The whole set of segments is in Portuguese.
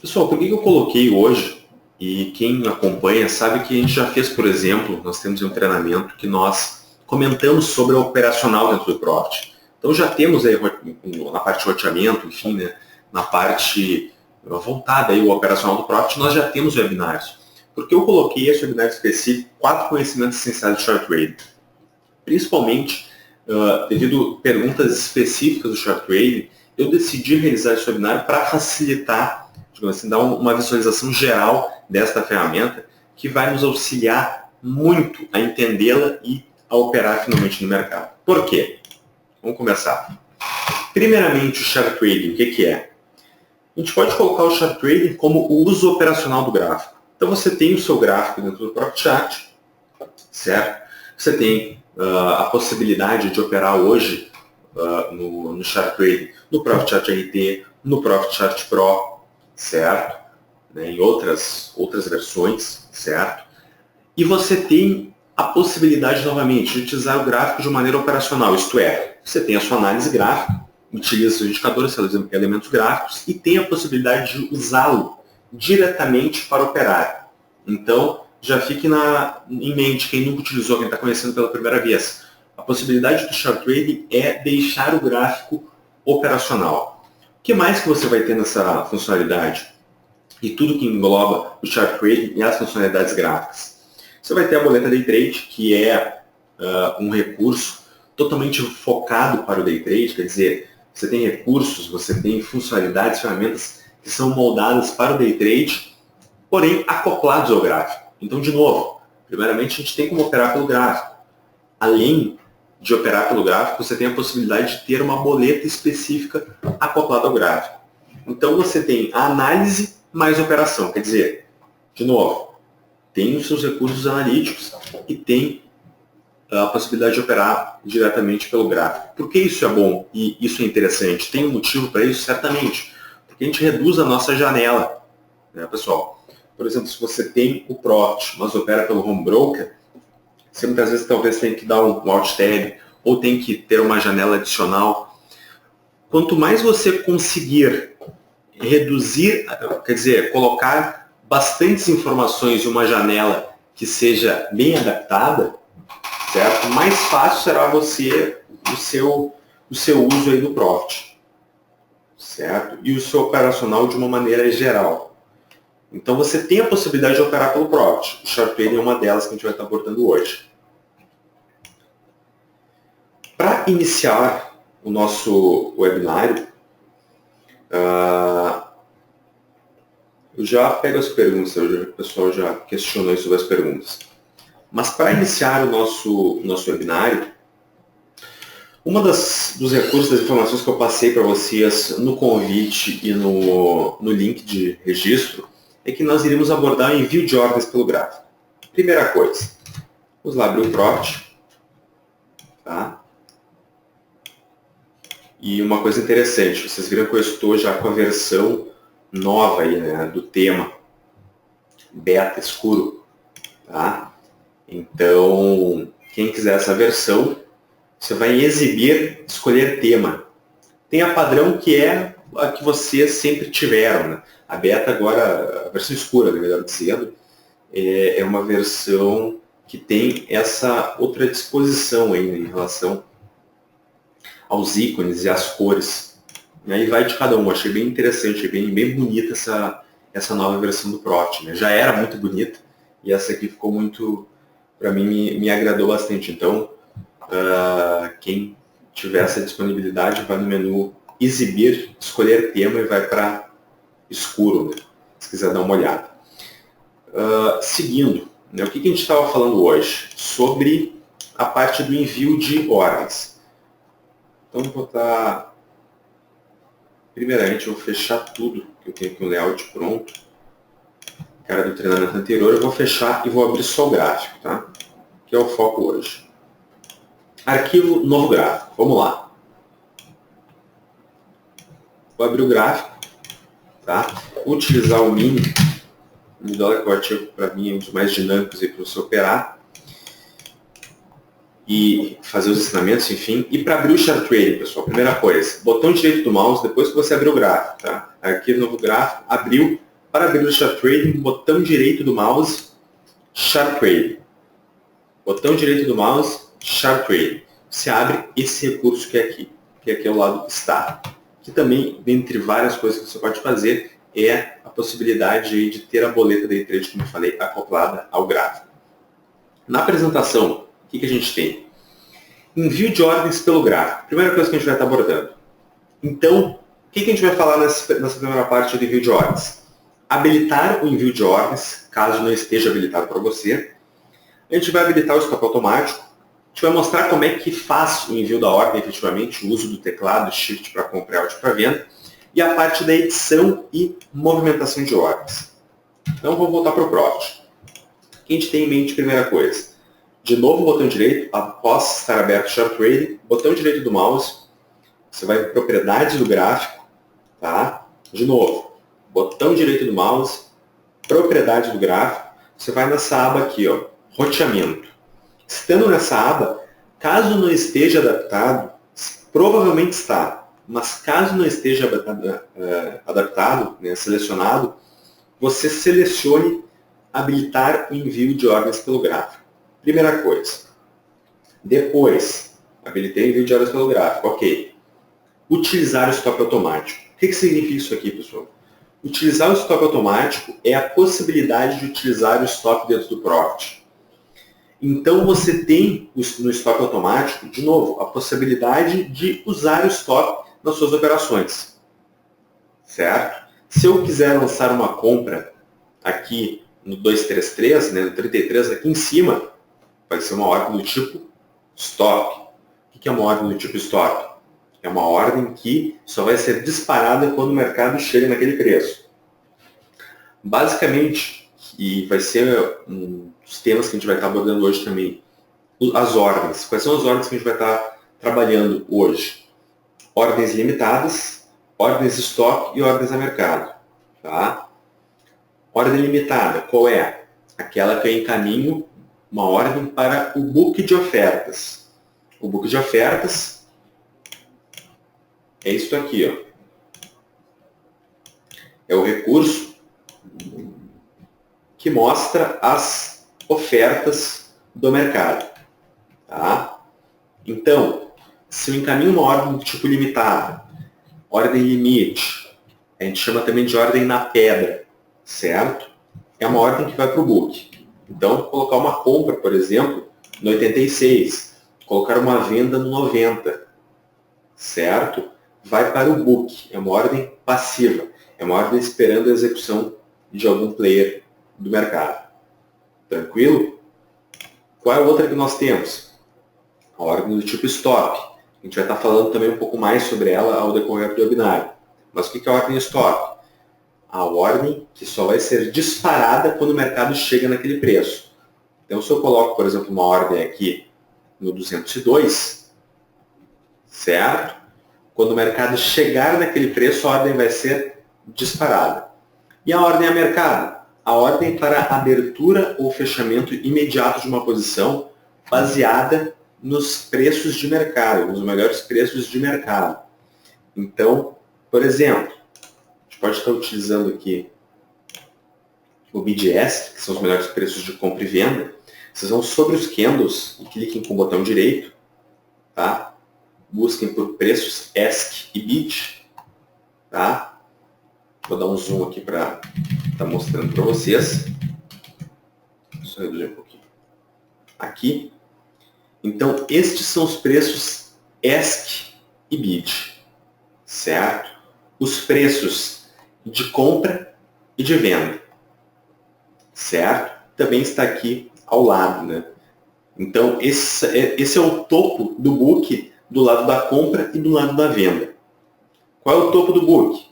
Pessoal, por que eu coloquei hoje, e quem acompanha sabe que a gente já fez, por exemplo, nós temos um treinamento que nós comentamos sobre a operacional dentro do Profit. Então já temos aí na parte de roteamento, enfim, né, na parte voltada aí ao operacional do Profit, nós já temos webinários. Porque eu coloquei esse webinário específico, 4 conhecimentos essenciais de short trading. Principalmente, devido a perguntas específicas do short trading, eu decidi realizar esse webinário para facilitar, digamos assim, dar uma visualização geral desta ferramenta que vai nos auxiliar muito a entendê-la e a operar finalmente no mercado. Por quê? Vamos começar. Primeiramente, o short trading, o que é? A gente pode colocar o short trading como o uso operacional do gráfico. Então você tem o seu gráfico dentro do Profit Chart, certo? Você tem a possibilidade de operar hoje no Chart Trading, no Profit Chart RT, no Profit Chart Pro, certo? Né? Em outras versões, certo? E você tem a possibilidade, novamente, de utilizar o gráfico de maneira operacional, isto é, você tem a sua análise gráfica, utiliza seus indicadores, seus elementos gráficos e tem a possibilidade de usá-lo diretamente para operar. Então, já fique em mente, quem nunca utilizou, quem está conhecendo pela primeira vez, a possibilidade do short trading é deixar o gráfico operacional. O que mais que você vai ter nessa funcionalidade? E tudo que engloba o short trading e as funcionalidades gráficas. Você vai ter a boleta Day Trade, que é um recurso totalmente focado para o Day Trade, quer dizer, você tem recursos, você tem funcionalidades, ferramentas que são moldadas para o Day Trade, porém acoplados ao gráfico. Então, de novo, primeiramente a gente tem como operar pelo gráfico. Além de operar pelo gráfico, você tem a possibilidade de ter uma boleta específica acoplada ao gráfico. Então, você tem a análise mais operação. Quer dizer, de novo, tem os seus recursos analíticos e tem a possibilidade de operar diretamente pelo gráfico. Por que isso é bom e isso é interessante? Tem um motivo para isso? Certamente. Porque a gente reduz a nossa janela, né, pessoal? Por exemplo, se você tem o Profit, mas opera pelo Home Broker, você muitas vezes talvez tenha que dar um Alt Tab ou tem que ter uma janela adicional. Quanto mais você conseguir reduzir, quer dizer, colocar bastantes informações em uma janela que seja bem adaptada, certo? Mais fácil será o seu uso aí do Profit, certo? E o seu operacional de uma maneira geral. Então você tem a possibilidade de operar pelo Profit. O short trading é uma delas que a gente vai estar abordando hoje. Para iniciar o nosso webinário, eu já pego as perguntas, o pessoal já questionou sobre as perguntas. Mas para iniciar o nosso webinário, dos recursos, das informações que eu passei para vocês no convite e no link de registro, é que nós iremos abordar o envio de ordens pelo gráfico. Primeira coisa, vamos lá abrir o Profit. Tá? E uma coisa interessante, vocês viram que eu estou já com a versão nova aí, né, do tema beta escuro. Tá? Então, quem quiser essa versão, você vai em exibir, escolher tema. Tem a padrão que é a que vocês sempre tiveram, né? A beta agora, a versão escura, melhor dizendo, é uma versão que tem essa outra disposição aí, né, em relação aos ícones e às cores. E aí vai de cada um. Achei bem interessante, bem bonita essa nova versão do Profit, né? Já era muito bonita e essa aqui ficou muito, para mim, me agradou bastante. Então, quem tiver essa disponibilidade, vai no menu exibir, escolher tema e vai para escuro, né? Se quiser dar uma olhada. Seguindo, né, o que a gente estava falando hoje? Sobre a parte do envio de ordens. Então, vou botar... Primeiramente, eu vou fechar tudo, que eu tenho aqui um layout pronto. Cara do treinamento anterior, eu vou fechar e vou abrir só o gráfico, tá? Que é o foco hoje. Arquivo, novo gráfico. Vamos lá. Vou abrir o gráfico, tá? Vou utilizar o mini. O dólar, que o artigo para mim é um dos mais dinâmicos para você operar e fazer os ensinamentos, enfim. E para abrir o Chart Trading, pessoal, primeira coisa, botão direito do mouse, depois que você abrir o gráfico, tá? Arquivo, novo gráfico, abriu, Para abrir o Chart Trading, botão direito do mouse, Chart Trading. Botão direito do mouse, Chart Trading. Você abre esse recurso que aqui ao lado está. Que também, dentre várias coisas que você pode fazer, é a possibilidade de ter a boleta Day Trade, como eu falei, acoplada ao gráfico. Na apresentação, o que a gente tem? Envio de ordens pelo gráfico. Primeira coisa que a gente vai estar abordando. Então, o que a gente vai falar nessa primeira parte do envio de ordens? Habilitar o envio de ordens, caso não esteja habilitado para você. A gente vai habilitar o stop automático. A gente vai mostrar como é que faz o envio da ordem, efetivamente, o uso do teclado Shift para compra e Alt para venda. E a parte da edição e movimentação de ordens. Então, vou voltar para o Profit. O que a gente tem em mente, primeira coisa? De novo, botão direito, após estar aberto o Chart Trading, botão direito do mouse, você vai em propriedades do gráfico, tá? De novo, botão direito do mouse, propriedades do gráfico, você vai nessa aba aqui, ó, roteamento. Estando nessa aba, caso não esteja adaptado, provavelmente está, mas caso não esteja adaptado, né, selecionado, você selecione habilitar o envio de ordens pelo gráfico. Primeira coisa. Depois, habilitei o envio de ordens pelo gráfico. Ok. Utilizar o stop automático. O que significa isso aqui, pessoal? Utilizar o stop automático é a possibilidade de utilizar o stop dentro do Profit. Então, você tem no stop automático, de novo, a possibilidade de usar o stop nas suas operações. Certo? Se eu quiser lançar uma compra aqui no 233, né, no 33, aqui em cima, vai ser uma ordem do tipo stop. O que é uma ordem do tipo stop? É uma ordem que só vai ser disparada quando o mercado chega naquele preço. Basicamente, e vai ser um dos temas que a gente vai estar abordando hoje também, as ordens. Quais são as ordens que a gente vai estar trabalhando hoje? Ordens limitadas, ordens stop e ordens a mercado. Tá? Ordem limitada, qual é? Aquela que eu encaminho uma ordem para o book de ofertas. O book de ofertas é isso aqui, ó. É o recurso que mostra as ofertas do mercado. Tá? Então, se eu encaminho uma ordem do tipo limitada, ordem limite, a gente chama também de ordem na pedra, certo? É uma ordem que vai para o book. Então, colocar uma compra, por exemplo, no 86, colocar uma venda no 90, certo? Vai para o book, é uma ordem passiva, é uma ordem esperando a execução de algum player do mercado. Tranquilo? Qual é a outra que nós temos? A ordem do tipo stop. A gente vai estar falando também um pouco mais sobre ela ao decorrer do webinário. Mas o que é a ordem stop? A ordem que só vai ser disparada quando o mercado chega naquele preço. Então, se eu coloco, por exemplo, uma ordem aqui no 202, certo? Quando o mercado chegar naquele preço, a ordem vai ser disparada. E a ordem a mercado? A ordem para abertura ou fechamento imediato de uma posição baseada nos preços de mercado, nos melhores preços de mercado. Então, por exemplo, a gente pode estar utilizando aqui o BDS, que são os melhores preços de compra e venda. Vocês vão sobre os candles e cliquem com o botão direito, tá? Busquem por preços ESC e BID, tá? Vou dar um zoom aqui para estar mostrando para vocês. Só reduzir um pouquinho. Aqui. Então, estes são os preços ESC e BID, certo? Os preços de compra e de venda, certo? Também está aqui ao lado, né? Então, esse é o topo do book do lado da compra e do lado da venda. Qual é o topo do book?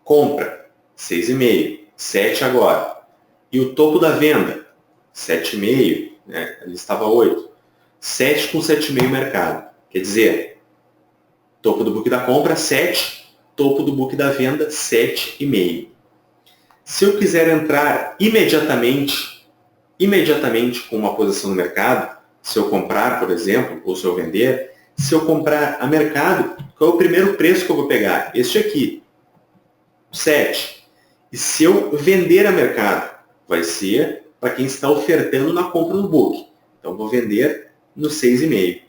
Compra, 6,5, 7 agora. E o topo da venda? 7,5, né? Ali estava 8. 7 com 7,5 mercado. Quer dizer, topo do book da compra, 7. Topo do book da venda, 7,5. Se eu quiser entrar imediatamente com uma posição no mercado, se eu comprar, por exemplo, ou se eu vender, se eu comprar a mercado, qual é o primeiro preço que eu vou pegar? Este aqui, 7. E se eu vender a mercado, vai ser para quem está ofertando na compra no book. Então, vou vender no 6,5.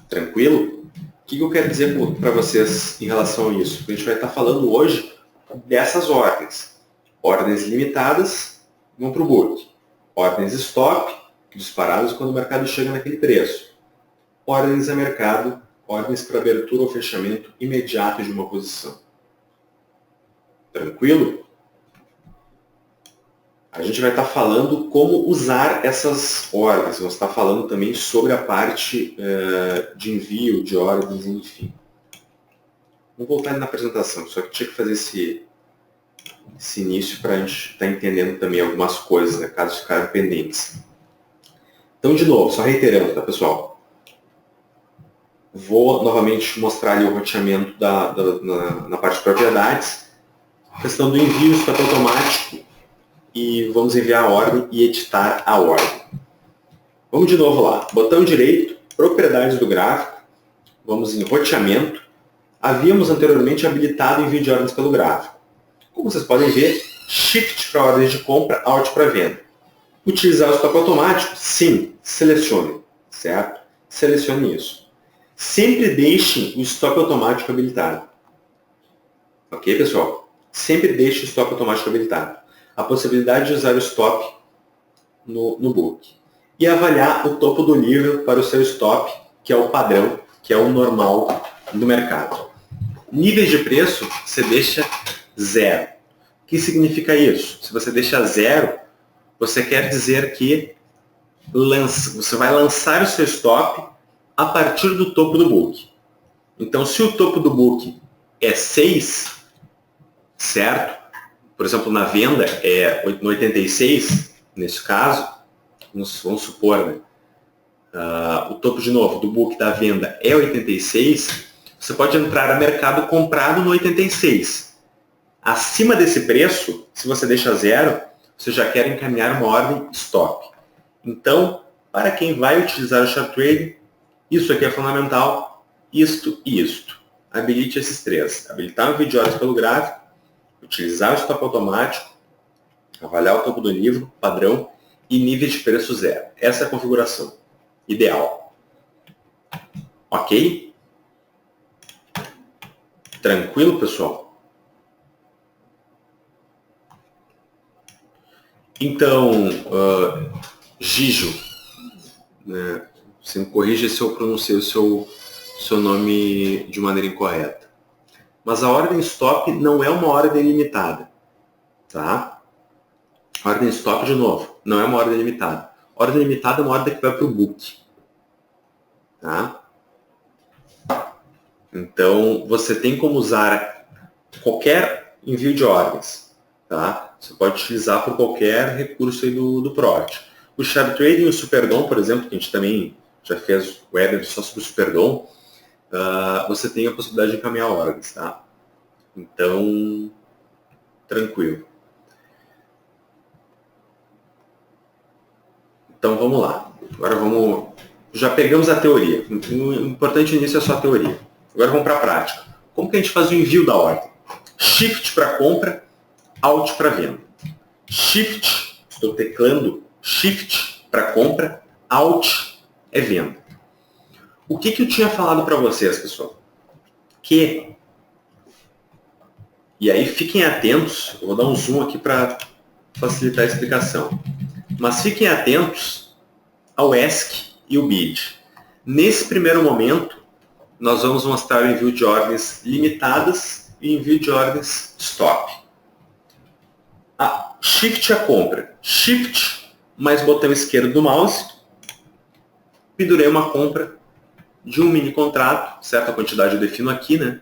Tranquilo? O que eu quero dizer para vocês em relação a isso? A gente vai estar falando hoje dessas ordens. Ordens limitadas vão para o book. Ordens stop, disparadas quando o mercado chega naquele preço. Ordens a mercado, ordens para abertura ou fechamento imediato de uma posição. Tranquilo? A gente vai estar falando como usar essas ordens. Vamos estar falando também sobre a parte de envio de ordens, enfim. Vou voltar na apresentação, só que tinha que fazer esse início para a gente estar entendendo também algumas coisas, né, caso ficarem pendentes. Então, de novo, só reiterando, tá, pessoal? Vou novamente mostrar ali o roteamento na parte de propriedades. Questão do envio, stop automático. E vamos enviar a ordem e editar a ordem. Vamos de novo lá. Botão direito, propriedades do gráfico. Vamos em roteamento. Havíamos anteriormente habilitado o envio de ordens pelo gráfico. Como vocês podem ver, Shift para ordens de compra, Alt para venda. Utilizar o stop automático? Sim, selecione, certo? Selecione isso. Sempre deixe o stop automático habilitado. Ok, pessoal? Sempre deixe o stop automático habilitado. A possibilidade de usar o stop no book. E avaliar o topo do livro para o seu stop, que é o padrão, que é o normal do mercado. Níveis de preço, você deixa 0. O que significa isso? Se você deixa 0, você quer dizer que você vai lançar o seu stop a partir do topo do book. Então, se o topo do book é 6, certo? Por exemplo, na venda é no 86, nesse caso, vamos supor, né? O topo de novo do book da venda é 86, você pode entrar a mercado comprado no 86. Acima desse preço, se você deixa 0, você já quer encaminhar uma ordem stop. Então, para quem vai utilizar o Chart Trading, isso aqui é fundamental, isto e isto. Habilite esses 3. Habilitar o envio de ordens pelo gráfico, utilizar o stop automático, avaliar o topo do livro, padrão, e níveis de preço 0. Essa é a configuração ideal. Ok? Tranquilo, pessoal? Então, Gijo, né, você me corrija se eu pronunciei o seu nome de maneira incorreta. Mas a ordem stop não é uma ordem limitada. Tá? Ordem stop, de novo, não é uma ordem limitada. Ordem limitada é uma ordem que vai para o book. Tá? Então, você tem como usar qualquer envio de ordens. Tá? Você pode utilizar por qualquer recurso aí do PROT. O Chart Trading e o Superdom, por exemplo, que a gente também já fez o webinar só sobre o Superdom, você tem a possibilidade de encaminhar ordens. Tá? Então, tranquilo. Então, vamos lá. Agora já pegamos a teoria. O importante nisso é só a teoria. Agora vamos para a prática. Como que a gente faz o envio da ordem? Shift para compra, Alt para venda. Shift, estou teclando Shift para compra, Alt é venda. O que eu tinha falado para vocês, pessoal? E aí fiquem atentos, eu vou dar um zoom aqui para facilitar a explicação. Mas fiquem atentos ao ESC e o BID. Nesse primeiro momento, nós vamos mostrar o envio de ordens limitadas e envio de ordens stop. Shift a compra. Shift mais botão esquerdo do mouse. Pendurei uma compra de um mini contrato, certa quantidade eu defino aqui, né?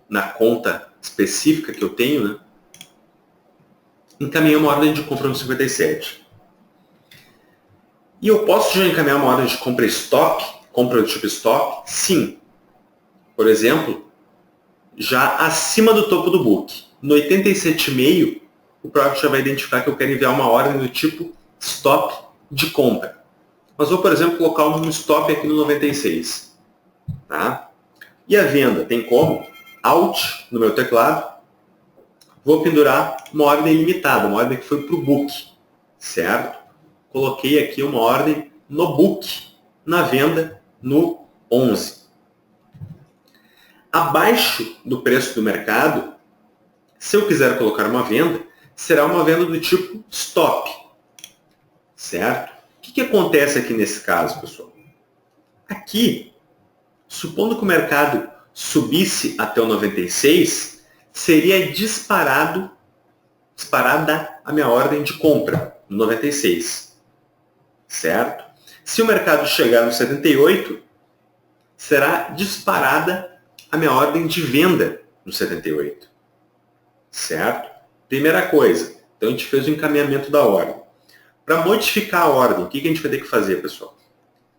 Na conta específica que eu tenho, né? Encaminhei uma ordem de compra no 57. E eu posso já encaminhar uma ordem de compra stop, compra do tipo stop? Sim. Por exemplo, já acima do topo do book. No 87,5, o Profit já vai identificar que eu quero enviar uma ordem do tipo stop de compra. Mas vou, por exemplo, colocar um stop aqui no 96. Tá? E a venda? Tem como? Alt no meu teclado, Vou pendurar uma ordem limitada, uma ordem que foi para o book, certo? Coloquei aqui uma ordem no book, na venda, no 11. Abaixo do preço do mercado, se eu quiser colocar uma venda, será uma venda do tipo stop, certo? O que acontece aqui nesse caso, pessoal? Aqui, supondo que o mercado subisse até o 96, seria disparada a minha ordem de compra no 96, certo? Se o mercado chegar no 78, será disparada a minha ordem de venda no 78, certo? Primeira coisa, então a gente fez o encaminhamento da ordem. Para modificar a ordem, o que a gente vai ter que fazer, pessoal?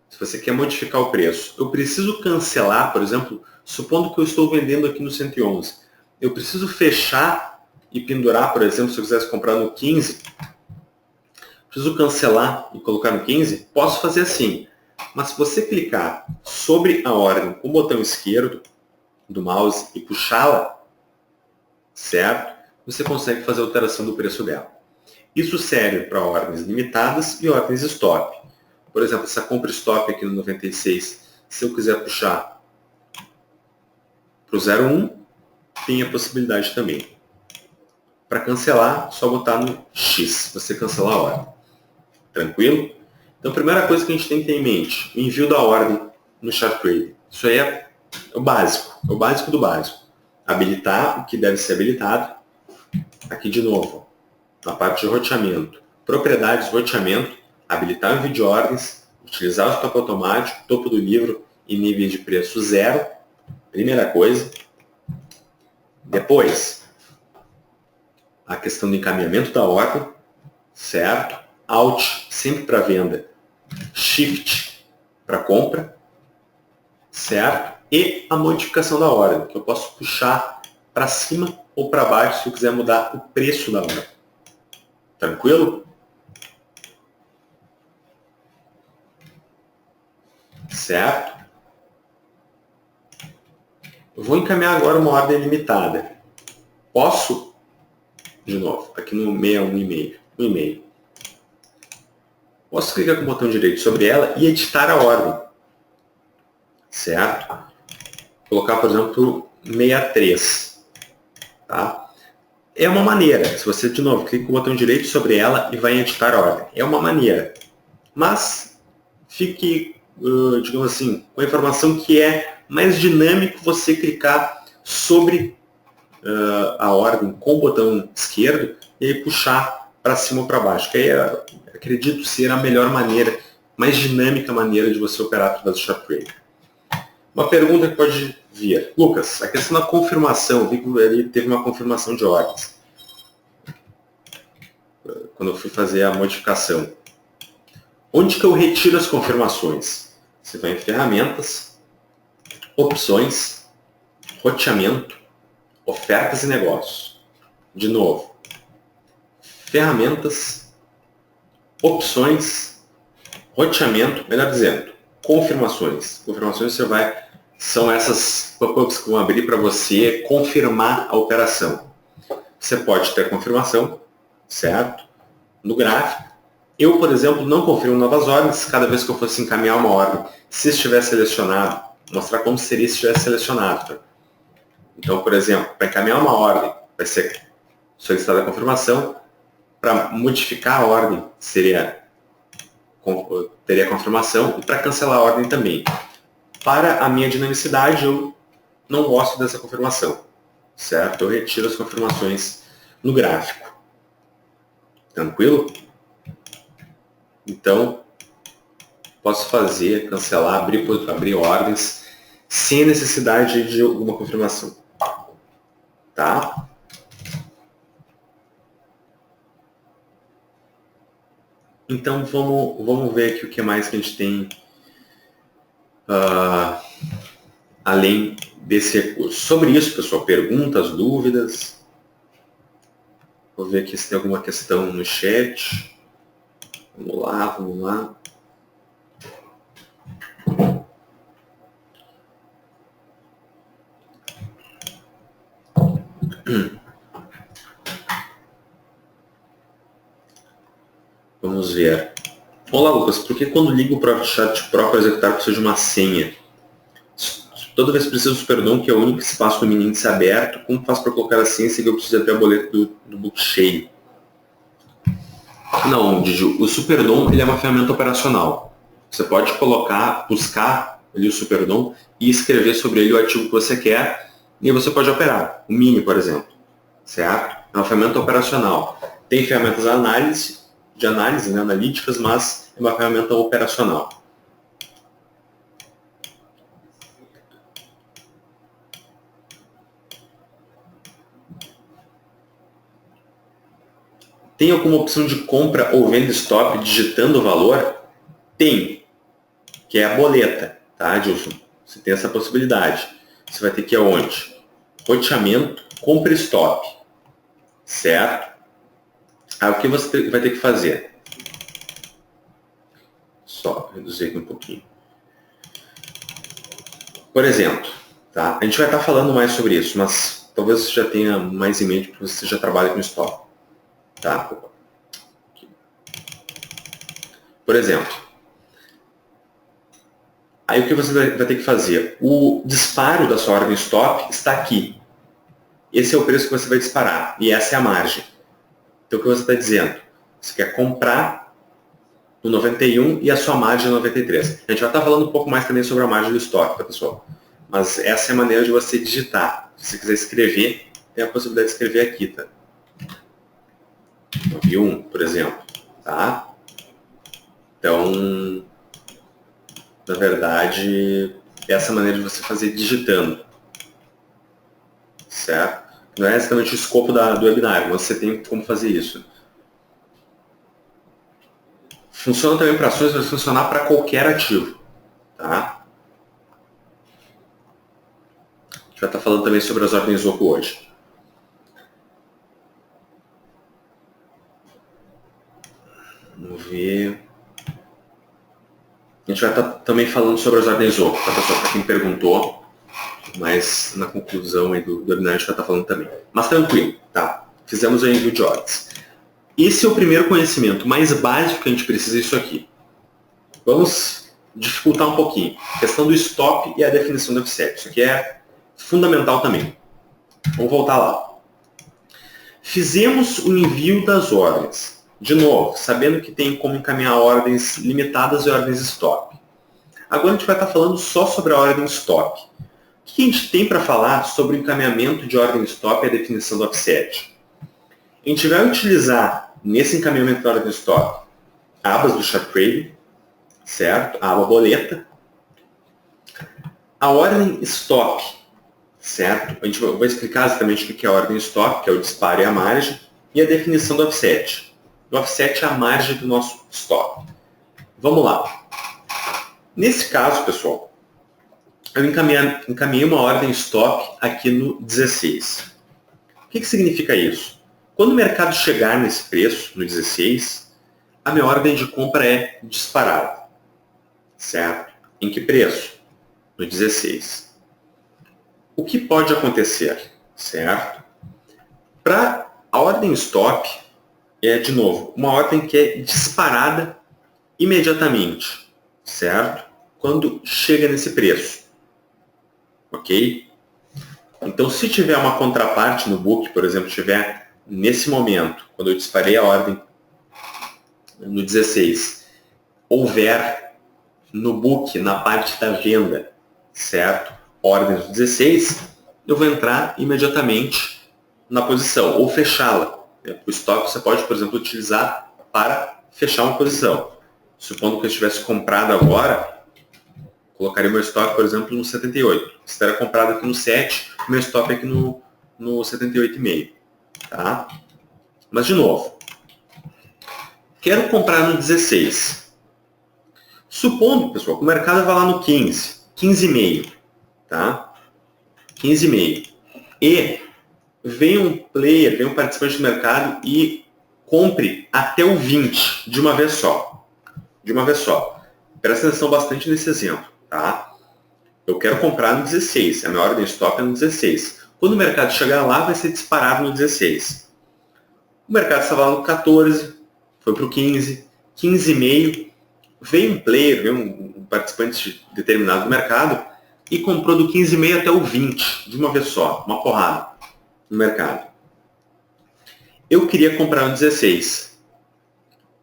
Se você quer modificar o preço, eu preciso cancelar, por exemplo, supondo que eu estou vendendo aqui no 111, eu preciso fechar e pendurar, por exemplo, se eu quisesse comprar no 15, preciso cancelar e colocar no 15, posso fazer assim. Mas se você clicar sobre a ordem com o botão esquerdo do mouse e puxá-la, certo? Você consegue fazer a alteração do preço dela. Isso serve para ordens limitadas e ordens stop. Por exemplo, essa compra stop aqui no 96, se eu quiser puxar para o 01, tem a possibilidade também. Para cancelar, só botar no X, você cancela a ordem. Tranquilo? Então, a primeira coisa que a gente tem que ter em mente, o envio da ordem no chart trading. Isso aí é o básico do básico. Habilitar o que deve ser habilitado. Aqui de novo, na parte de roteamento. Propriedades, roteamento, habilitar o envio de ordens, utilizar o stop automático, topo do livro e níveis de preço 0. Primeira coisa. Depois, a questão do encaminhamento da ordem, certo? Alt, sempre para venda. Shift, para compra, certo? E a modificação da ordem, que eu posso puxar para cima ou para baixo se eu quiser mudar o preço da ordem. Tranquilo? Certo? Eu vou encaminhar agora uma ordem limitada. Posso, de novo, aqui no 61 no e-mail. Posso clicar com o botão direito sobre ela e editar a ordem. Certo? Colocar, por exemplo, 63. Tá? É uma maneira. Se você, de novo, clica com o botão direito sobre ela e vai editar a ordem. É uma maneira. Mas fique, digamos assim, com a informação que é mais dinâmico você clicar sobre a ordem com o botão esquerdo e aí puxar para cima ou para baixo. Que aí acredito ser a melhor maneira, mais dinâmica maneira de você operar através do chart trading. Uma pergunta que pode vir. Lucas, a questão da confirmação, eu vi que ele teve uma confirmação de ordens. Quando eu fui fazer a modificação. Onde que eu retiro as confirmações? Você vai em ferramentas, opções, roteamento, ofertas e negócios. De novo, ferramentas, opções, roteamento, melhor dizendo, confirmações. Confirmações são essas pop-ups que vão abrir para você confirmar a operação. Você pode ter confirmação, certo? No gráfico. Eu, por exemplo, não confirmo novas ordens cada vez que eu fosse encaminhar uma ordem. Se estiver selecionado, mostrar como seria se estivesse selecionado. Tá? Então, por exemplo, para encaminhar uma ordem, vai ser solicitada a confirmação. Para modificar a ordem, teria confirmação. E para cancelar a ordem também. Para a minha dinamicidade, eu não gosto dessa confirmação. Certo? Eu retiro as confirmações no gráfico. Tranquilo? Então, posso fazer, cancelar, abrir ordens, sem necessidade de alguma confirmação. Tá? Então, vamos ver aqui o que mais que a gente tem além desse recurso. Sobre isso, pessoal, perguntas, dúvidas. Vou ver aqui se tem alguma questão no chat. Vamos lá. Vamos ver. Olá, Lucas, por que quando ligo o Profit Chat Pro para executar precisa de uma senha? Toda vez que preciso do Superdom, que é o único espaço do mini índice aberto, como faço para colocar a senha se eu preciso abrir a boleta do book cheio? Não, Didi, o Superdom ele é uma ferramenta operacional. Você pode colocar, buscar ali o Superdom e escrever sobre ele o ativo que você quer e você pode operar. O Mini, por exemplo. Certo? É uma ferramenta operacional. Tem ferramentas de análise, né, analíticas, mas é uma ferramenta operacional. Tem alguma opção de compra ou venda stop digitando o valor? Tem, que é a boleta, tá, Dilson? Você tem essa possibilidade. Você vai ter que ir aonde? Roteamento, compra stop, certo? Aí o que você vai ter que fazer? Só reduzir aqui um pouquinho. Por exemplo, tá? A gente vai estar falando mais sobre isso, mas talvez você já tenha mais em mente porque você já trabalha com stop. Tá? Por exemplo, aí o que você vai ter que fazer? O disparo da sua ordem stop está aqui. Esse é o preço que você vai disparar e essa é a margem. Então o que você está dizendo? Você quer comprar no 91 e a sua margem no 93. A gente vai estar falando um pouco mais também sobre a margem do estoque, tá, pessoal? Mas essa é a maneira de você digitar. Se você quiser escrever, tem a possibilidade de escrever aqui, tá? 91, por exemplo, tá? Então, na verdade, essa é a maneira de você fazer digitando, certo? Não é exatamente o escopo do webinar, mas você tem como fazer isso. Funciona também para ações, vai funcionar para qualquer ativo, tá? A gente vai estar falando também sobre as ordens OCO hoje. Vamos ver. A gente vai estar também falando sobre as ordens OCO, tá, pessoal? Para quem perguntou, mas na conclusão aí do webinar a gente vai estar falando também. Mas tranquilo, tá? Fizemos o envio de ordens. Esse é o primeiro conhecimento mais básico que a gente precisa, isso aqui. Vamos dificultar um pouquinho. A questão do stop e a definição do offset. Isso aqui é fundamental também. Vamos voltar lá. Fizemos o envio das ordens. De novo, sabendo que tem como encaminhar ordens limitadas e ordens stop. Agora a gente vai estar falando só sobre a ordem stop. O que a gente tem para falar sobre o encaminhamento de ordem stop e a definição do offset? A gente vai utilizar, nesse encaminhamento da ordem stop, abas do chart trading, certo? A aba boleta. A ordem stop, certo? A gente vai explicar exatamente o que é a ordem stop, que é o disparo e a margem, e a definição do offset. O offset é a margem do nosso stop. Vamos lá. Nesse caso, pessoal, eu encaminhei uma ordem stop aqui no 16. O que significa isso? Quando o mercado chegar nesse preço, no 16, a minha ordem de compra é disparada. Certo? Em que preço? No 16. O que pode acontecer? Certo? Para a ordem stop, é, de novo, uma ordem que é disparada imediatamente. Certo? Quando chega nesse preço. Ok? Então, se tiver uma contraparte no book, por exemplo, tiver nesse momento, quando eu disparei a ordem no 16, houver no book, na parte da venda, certo? Ordem no 16, eu vou entrar imediatamente na posição, ou fechá-la. O stop você pode, por exemplo, utilizar para fechar uma posição. Supondo que eu tivesse comprado agora, colocaria meu stop, por exemplo, no 78. Se estiver comprado aqui no 7, meu stop é aqui no 78,5. Tá? Mas, de novo, quero comprar no 16. Supondo, pessoal, que o mercado vai lá no 15, 15,5. Tá? 15,5. E vem um player, vem um participante do mercado e compre até o 20 de uma vez só. De uma vez só. Presta atenção bastante nesse exemplo. Tá? Eu quero comprar no 16, a minha ordem stop é no 16. Quando o mercado chegar lá, vai ser disparado no 16. O mercado estava lá no 14, foi para o 15, 15,5, veio um player, veio um participante determinado do mercado e comprou do 15,5 até o 20, de uma vez só, uma porrada no mercado. Eu queria comprar no 16.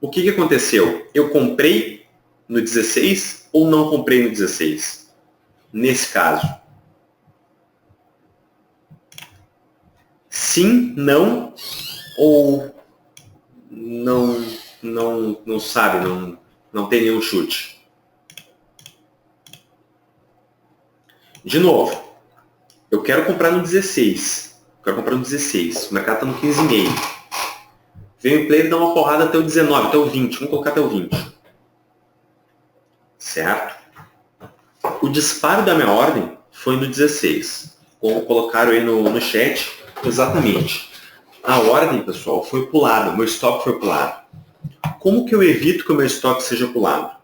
O que aconteceu? Eu comprei no 16 ou não comprei no 16? Nesse caso. Sim, não, ou não sabe, não tem nenhum chute. De novo, eu quero comprar no 16. Quero comprar no 16. O mercado está no 15,5. Vem o player e dá uma porrada até o 19, até o 20. Vamos colocar até o 20. Certo? O disparo da minha ordem foi no 16. Como colocaram aí no chat, exatamente. A ordem, pessoal, foi pulada. O meu stop foi pulado. Como que eu evito que o meu stop seja pulado?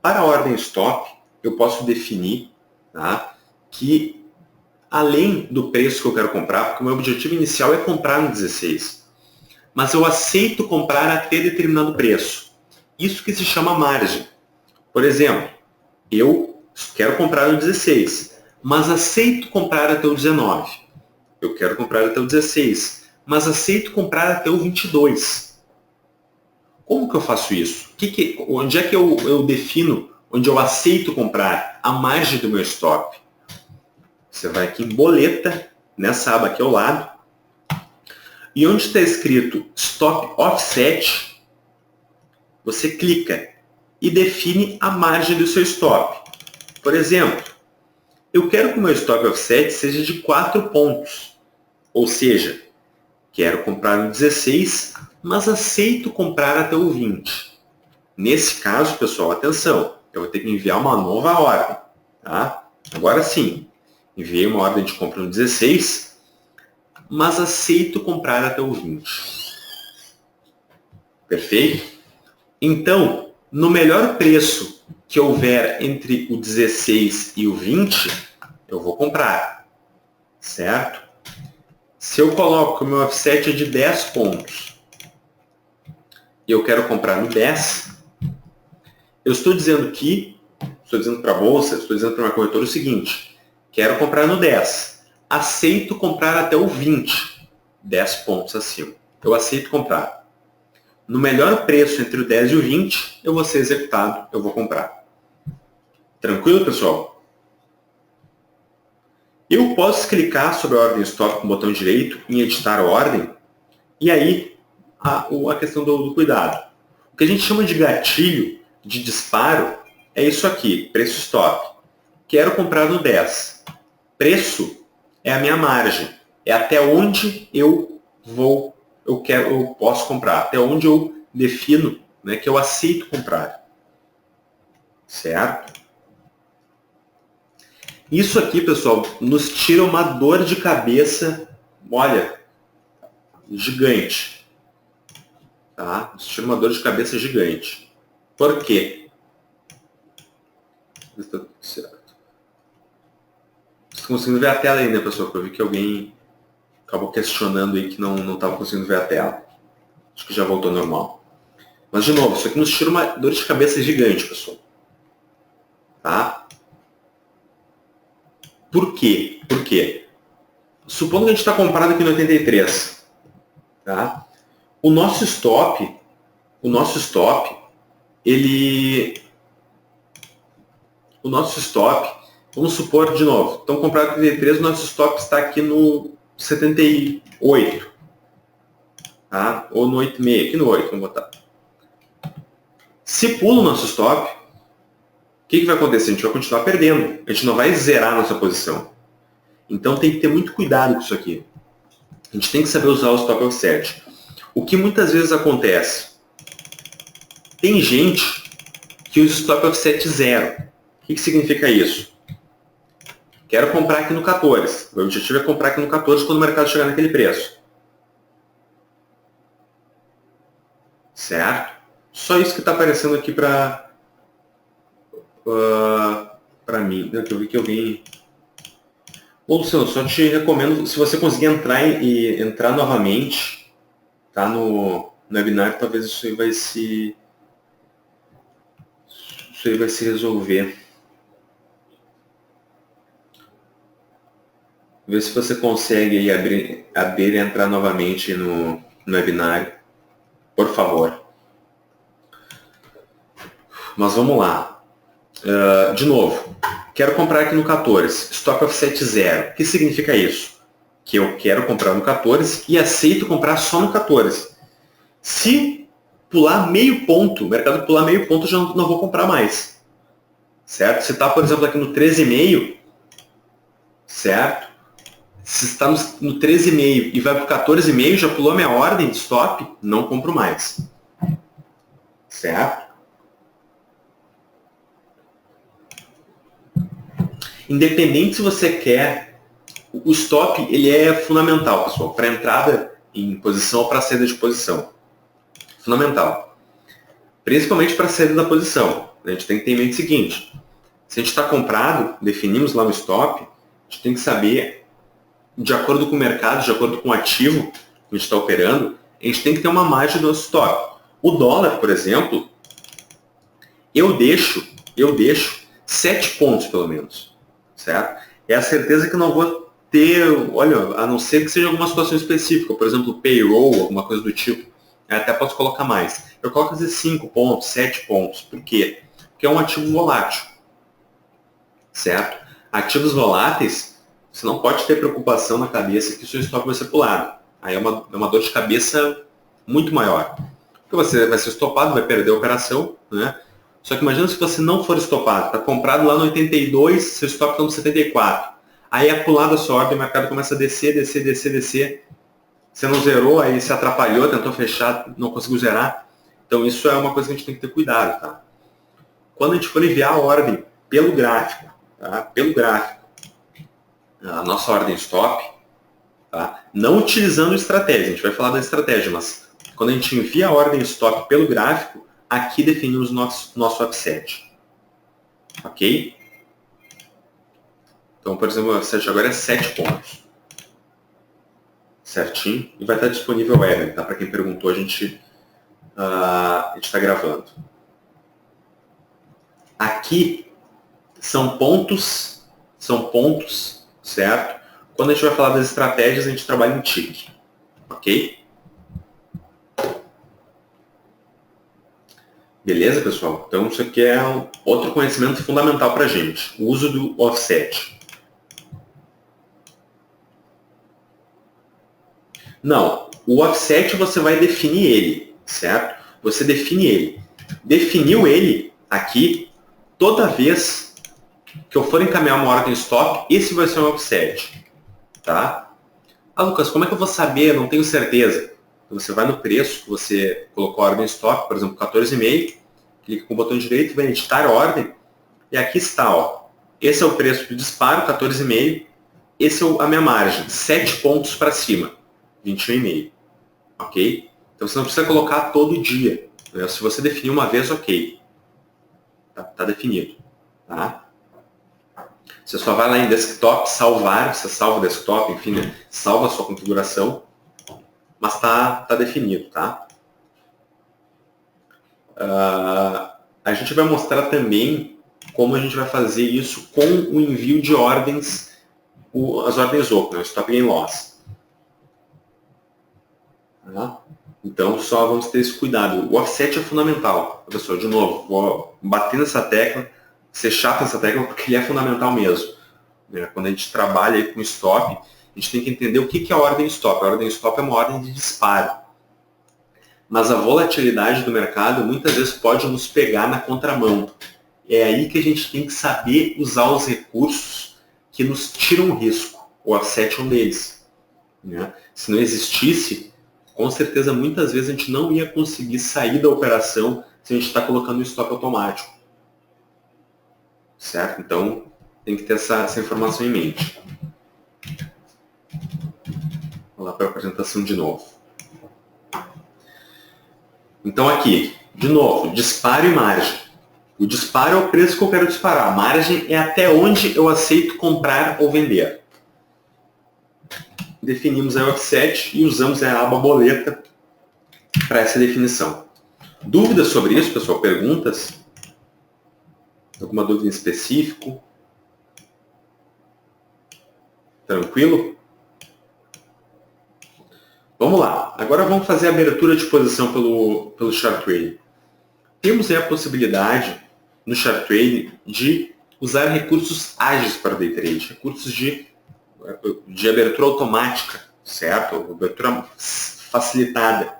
Para a ordem stop, eu posso definir, tá, que além do preço que eu quero comprar, porque o meu objetivo inicial é comprar no 16, mas eu aceito comprar até determinado preço. Isso que se chama margem. Por exemplo, eu quero comprar no 16, mas aceito comprar até o 19. Eu quero comprar até o 16, mas aceito comprar até o 22. Como que eu faço isso? Onde é que eu defino, onde eu aceito comprar a margem do meu stop? Você vai aqui em boleta, nessa aba aqui ao lado, e onde está escrito Stop Offset, você clica e define a margem do seu stop. Por exemplo, eu quero que o meu Stop Offset seja de 4 pontos. Ou seja, quero comprar no 16, mas aceito comprar até o 20. Nesse caso, pessoal, atenção, eu vou ter que enviar uma nova ordem. Tá? Agora sim, enviei uma ordem de compra no 16, mas aceito comprar até o 20. Perfeito? Então, no melhor preço que houver entre o 16 e o 20, eu vou comprar. Certo? Se eu coloco que o meu offset é de 10 pontos e eu quero comprar no 10, eu estou dizendo para a bolsa, estou dizendo para a minha corretora o seguinte: quero comprar no 10, aceito comprar até o 20, 10 pontos acima. Eu aceito comprar. No melhor preço entre o 10 e o 20, eu vou ser executado, eu vou comprar. Tranquilo, pessoal? Eu posso clicar sobre a ordem stop com o botão direito em editar a ordem, e aí a questão do cuidado. O que a gente chama de gatilho de disparo é isso aqui, preço stop. Quero comprar no 10. Preço é a minha margem, é até onde eu posso comprar, até onde eu defino, né, que eu aceito comprar. Certo? Isso aqui, pessoal, nos tira uma dor de cabeça, olha, gigante. Tá? Nos tira uma dor de cabeça gigante. Por quê? Está certo. Vocês estão conseguindo ver a tela aí, né, pessoal? Porque eu vi que alguém acabou questionando aí que não estava conseguindo ver a tela. Acho que já voltou ao normal. Mas, de novo, isso aqui nos tira uma dor de cabeça gigante, pessoal. Tá? Por quê? Por quê? Supondo que a gente está comprado aqui no 83. Tá? O nosso stop, vamos supor, de novo, estamos comprados no 83, o nosso stop está aqui no 78. Tá? Ou no 8,5, aqui no 8, vamos botar. Se pula o nosso stop, o que vai acontecer? A gente vai continuar perdendo. A gente não vai zerar a nossa posição. Então tem que ter muito cuidado com isso aqui. A gente tem que saber usar o stop offset. O que muitas vezes acontece? Tem gente que usa stop offset zero. O que significa isso? Quero comprar aqui no 14. O meu objetivo é comprar aqui no 14 quando o mercado chegar naquele preço. Certo? Só isso que está aparecendo aqui para mim. Eu vi que alguém... Ô, Luciano, só te recomendo, se você conseguir entrar novamente, tá, no webinar, talvez isso aí vai se isso aí vai se resolver. Vê se você consegue aí abrir e entrar novamente no webinário, por favor. Mas vamos lá. De novo, quero comprar aqui no 14, Stop Offset 0. O que significa isso? Que eu quero comprar no 14 e aceito comprar só no 14. Se pular meio ponto, o mercado pular meio ponto, eu já não vou comprar mais. Certo? Se está, por exemplo, aqui no 13,5, certo? Se está no 13,5 e vai para o 14,5, já pulou minha ordem de stop, não compro mais. Certo? Independente se você quer, o stop ele é fundamental, pessoal, para entrada em posição ou para saída de posição. Fundamental. Principalmente para saída da posição. A gente tem que ter em mente o seguinte, se a gente está comprado, definimos lá no stop, a gente tem que saber, de acordo com o mercado, de acordo com o ativo que a gente está operando, a gente tem que ter uma margem do nosso stop. O dólar, por exemplo, eu deixo 7 pontos pelo menos. Certo? É a certeza que eu não vou ter, olha, a não ser que seja alguma situação específica, por exemplo, payroll, alguma coisa do tipo. Eu até posso colocar mais. Eu coloco às vezes 5 pontos, 7 pontos. Por quê? Porque é um ativo volátil. Certo? Ativos voláteis, você não pode ter preocupação na cabeça que o seu stop vai ser pulado. Aí é uma dor de cabeça muito maior. Porque você vai ser estopado, vai perder a operação, né? Só que imagina se você não for estopado, está comprado lá no 82, seu stop está no 74. Aí é pulado a sua ordem, o mercado começa a descer. Você não zerou, aí se atrapalhou, tentou fechar, não conseguiu zerar. Então isso é uma coisa que a gente tem que ter cuidado. Tá? Quando a gente for enviar a ordem pelo gráfico, tá? A nossa ordem stop, tá? Não utilizando estratégia, a gente vai falar da estratégia, mas quando a gente envia a ordem stop pelo gráfico, aqui definimos nosso offset. Ok? Então, por exemplo, o offset agora é 7 pontos. Certinho? E vai estar disponível o webinar, tá? Para quem perguntou, a gente está gravando. Aqui são pontos, certo? Quando a gente vai falar das estratégias, a gente trabalha em tick. Ok? Beleza, pessoal? Então, isso aqui é outro conhecimento fundamental para a gente. O uso do offset. Não, o offset você vai definir ele, certo? Você define ele. Definiu ele aqui, toda vez que eu for encaminhar uma ordem stop, esse vai ser um offset. Tá? Ah, Lucas, como é que eu vou saber? Eu não tenho certeza. Você vai no preço que você colocou a ordem stop, por exemplo, 14,5, clica com o botão direito, vai editar a ordem, e aqui está, ó. Esse é o preço do disparo, 14,5, esse é a minha margem, 7 pontos para cima, 21,5. Ok? Então você não precisa colocar todo dia. Né? Se você definir uma vez, ok. Tá definido. Tá? Você só vai lá em desktop, salvar, você salva o desktop, enfim, né? Salva a sua configuração, mas tá definido, tá? A gente vai mostrar também como a gente vai fazer isso com o envio de ordens, as ordens open, o stop gain loss. Tá? Então, só vamos ter esse cuidado. O offset é fundamental. Pessoal, de novo, vou bater nessa tecla, ser chato nessa tecla, porque ele é fundamental mesmo. Quando a gente trabalha aí com stop, a gente tem que entender o que é a ordem stop. A ordem stop é uma ordem de disparo. Mas a volatilidade do mercado muitas vezes pode nos pegar na contramão. É aí que a gente tem que saber usar os recursos que nos tiram o risco. O offset é um deles. Né? Se não existisse, com certeza muitas vezes a gente não ia conseguir sair da operação se a gente está colocando um stop automático. Certo? Então, tem que ter essa informação em mente. Vou lá para a apresentação de novo. Então aqui, de novo, disparo e margem. O disparo é o preço que eu quero disparar. A margem é até onde eu aceito comprar ou vender. Definimos a offset e usamos a aba boleta para essa definição. Dúvidas sobre isso, pessoal? Perguntas? Alguma dúvida em específico? Tranquilo? Vamos lá. Agora vamos fazer a abertura de posição pelo Chart Trading. Temos aí a possibilidade no Chart Trading de usar recursos ágeis para Day Trade, recursos de abertura automática, certo? Abertura facilitada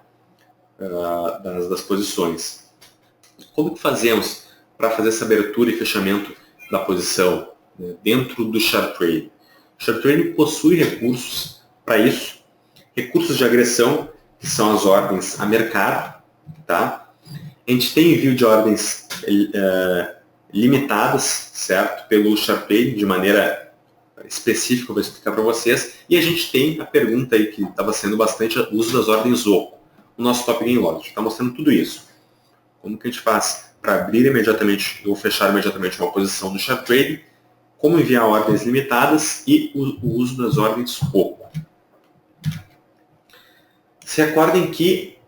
das posições. Como que fazemos para fazer essa abertura e fechamento da posição, né, dentro do Chart Trading? O Chart Trading possui recursos para isso, recursos de agressão, que são as ordens a mercado, tá? A gente tem envio de ordens limitadas, certo? Pelo Chart Trading, de maneira específica, eu vou explicar para vocês. E a gente tem a pergunta aí, que estava sendo bastante, o uso das ordens OCO. O nosso Top Gain Logic está mostrando tudo isso. Como que a gente faz para abrir imediatamente ou fechar imediatamente uma posição no Chart Trading, como enviar ordens limitadas e o uso das ordens OCO. Se recordem que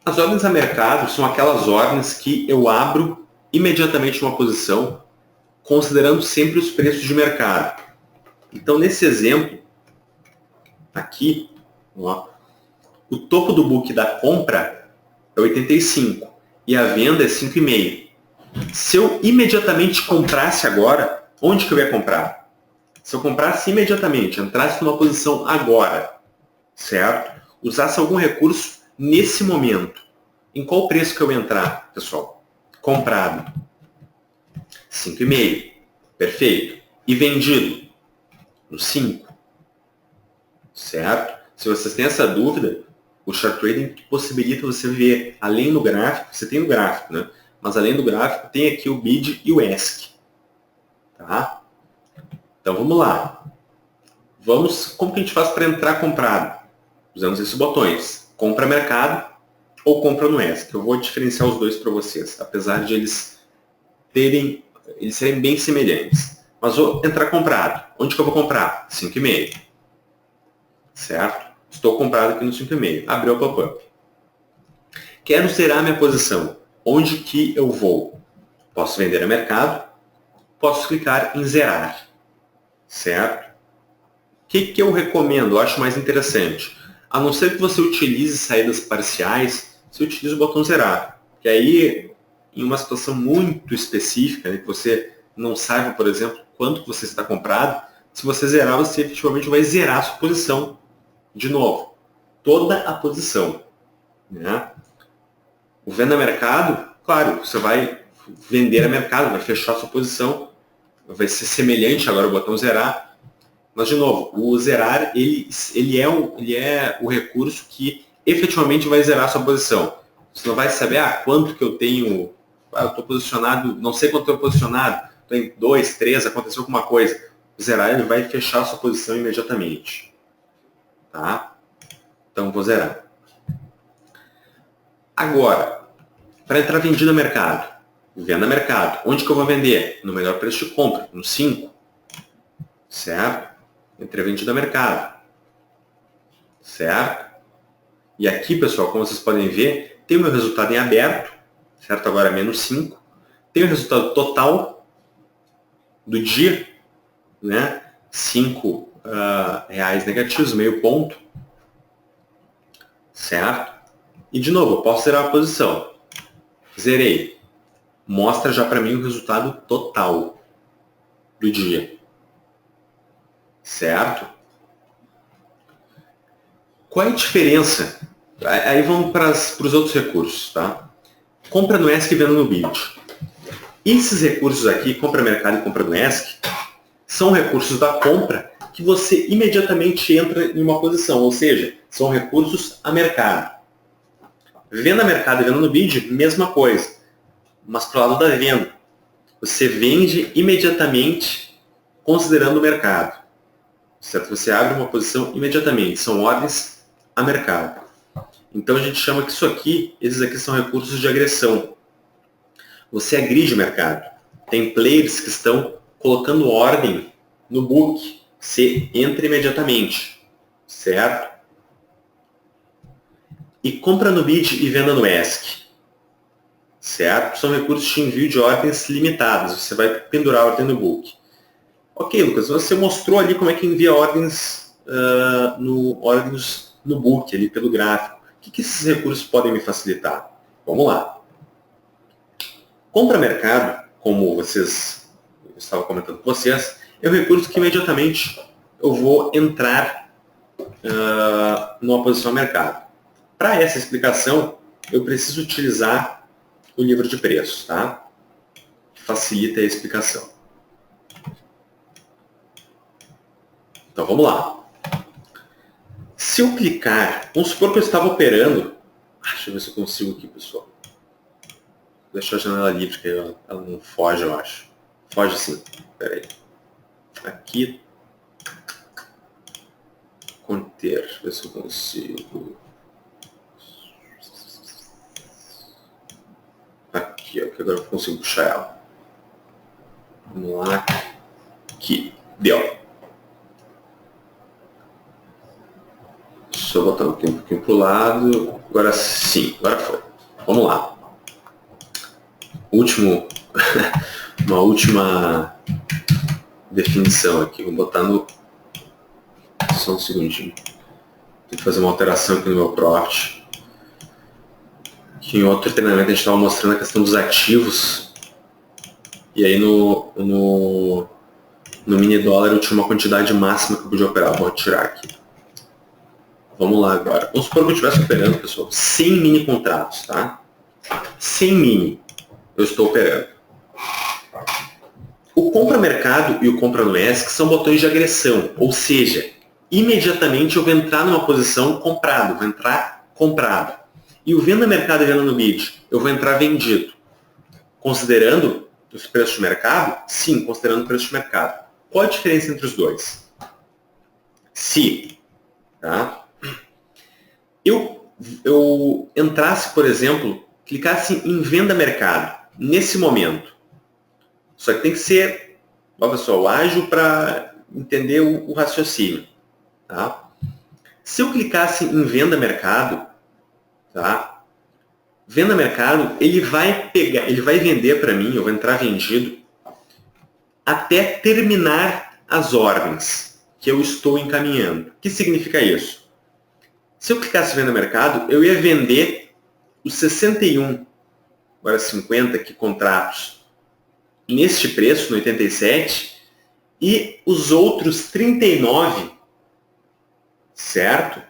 as ordens a mercado são aquelas ordens que eu abro imediatamente uma posição, considerando sempre os preços de mercado. Então, nesse exemplo, aqui, ó, o topo do book da compra é 85 e a venda é 5,5. Se eu imediatamente comprasse agora, onde que eu ia comprar? Se eu comprasse imediatamente, entrasse numa posição agora, certo? Usasse algum recurso nesse momento. Em qual preço que eu ia entrar, pessoal? Comprado. 5,5. Perfeito. E vendido? No 5. Certo? Se vocês têm essa dúvida, o Chart Trading possibilita você ver, além do gráfico, você tem o gráfico, né? Mas além do gráfico, tem aqui o BID e o ESC. Tá? Então vamos lá. Como que a gente faz para entrar comprado? Usamos esses botões. Compra mercado ou compra no ESC. Eu vou diferenciar os dois para vocês, apesar de eles serem bem semelhantes. Mas vou entrar comprado. Onde que eu vou comprar? 5,5. Certo? Estou comprado aqui no 5,5. Abriu o pop-up. Quero zerar minha posição. Onde que eu vou? Posso vender a mercado. Posso clicar em zerar. Certo? O que eu recomendo? Eu acho mais interessante. A não ser que você utilize saídas parciais, você utiliza o botão zerar. Que aí, em uma situação muito específica, né, que você não sabe, por exemplo, quanto você está comprado, se você zerar, você efetivamente vai zerar a sua posição de novo. Toda a posição. Né? O venda mercado, claro, você vai vender a mercado, vai fechar a sua posição, vai ser semelhante agora o botão zerar. Mas, de novo, o zerar, ele é o recurso que efetivamente vai zerar a sua posição. Você não vai saber, quanto que eu tenho, eu estou posicionado, não sei quanto eu estou posicionado, estou em 2, 3, aconteceu alguma coisa. O zerar, ele vai fechar a sua posição imediatamente. Tá? Então, vou zerar. Agora, para entrar vendido no mercado, venda mercado. Onde que eu vou vender? No melhor preço de compra, no 5. Certo? Entrei vendido a mercado. Certo? E aqui, pessoal, como vocês podem ver, tem o meu resultado em aberto, certo? Agora é menos 5. Tem o resultado total do dia, né? 5 reais negativos, meio ponto. Certo? E, de novo, eu posso zerar a posição. Zerei. Mostra já para mim o resultado total do dia. Certo? Qual é a diferença? Aí vamos para os outros recursos, tá? Compra no ESC e venda no BID. Esses recursos aqui, compra mercado e compra no ESC, são recursos da compra que você imediatamente entra em uma posição, ou seja, são recursos a mercado. Venda mercado e venda no BID, mesma coisa, mas para o lado da venda. Você vende imediatamente considerando o mercado. Certo? Você abre uma posição imediatamente. São ordens a mercado. Então a gente chama que esses aqui são recursos de agressão. Você agride o mercado. Tem players que estão colocando ordem no book. Você entra imediatamente. Certo? E compra no BID e venda no ESC. certo? São recursos de envio de ordens limitadas. Você vai pendurar a ordem no book. Ok, Lucas, você mostrou ali como é que envia ordens no book, ali pelo gráfico. O que esses recursos podem me facilitar? Vamos lá. Compra mercado, como eu estava comentando com vocês, é um recurso que imediatamente eu vou entrar numa posição mercado. Para essa explicação, eu preciso utilizar o livro de preços, tá? Que facilita a explicação. Então vamos lá. Se eu clicar, vamos supor que eu estava operando. Deixa eu ver se eu consigo aqui, pessoal. Vou deixar a janela livre, que ela não foge, eu acho. Foge sim. Espera aí. Aqui. Conter. Deixa eu ver se eu consigo. Aqui, ó, que agora eu consigo puxar ela. Vamos lá. Aqui. Deu. Deixa eu botar um pouquinho para o lado. Agora sim, agora foi. Vamos lá. Uma última definição aqui. Vou botar no... Só um segundinho. Tem que fazer uma alteração aqui no meu Profit. Que em outro treinamento a gente estava mostrando a questão dos ativos. E aí no mini dólar eu tinha uma quantidade máxima que eu podia operar. Vou tirar aqui. Vamos lá agora. Vamos supor que eu estivesse operando, pessoal, 100 mini contratos, tá? 100 mini eu estou operando. O compra mercado e o compra no ESC são botões de agressão, ou seja, imediatamente eu vou entrar numa posição comprado, vou entrar comprado. E o venda mercado e venda no bid, eu vou entrar vendido. Considerando os preços de mercado? Sim, considerando o preço de mercado. Qual a diferença entre os dois? Se, tá? Eu entrasse, por exemplo, clicasse em venda mercado, nesse momento. Só que tem que ser, ó, pessoal, ágil para entender o raciocínio. Tá? Se eu clicasse em venda mercado, tá? Venda mercado, ele vai vender para mim, eu vou entrar vendido, até terminar as ordens que eu estou encaminhando. O que significa isso? Se eu clicasse em venda mercado, eu ia vender os 61, agora 50 aqui, contratos neste preço, no 87, e os outros 39, certo?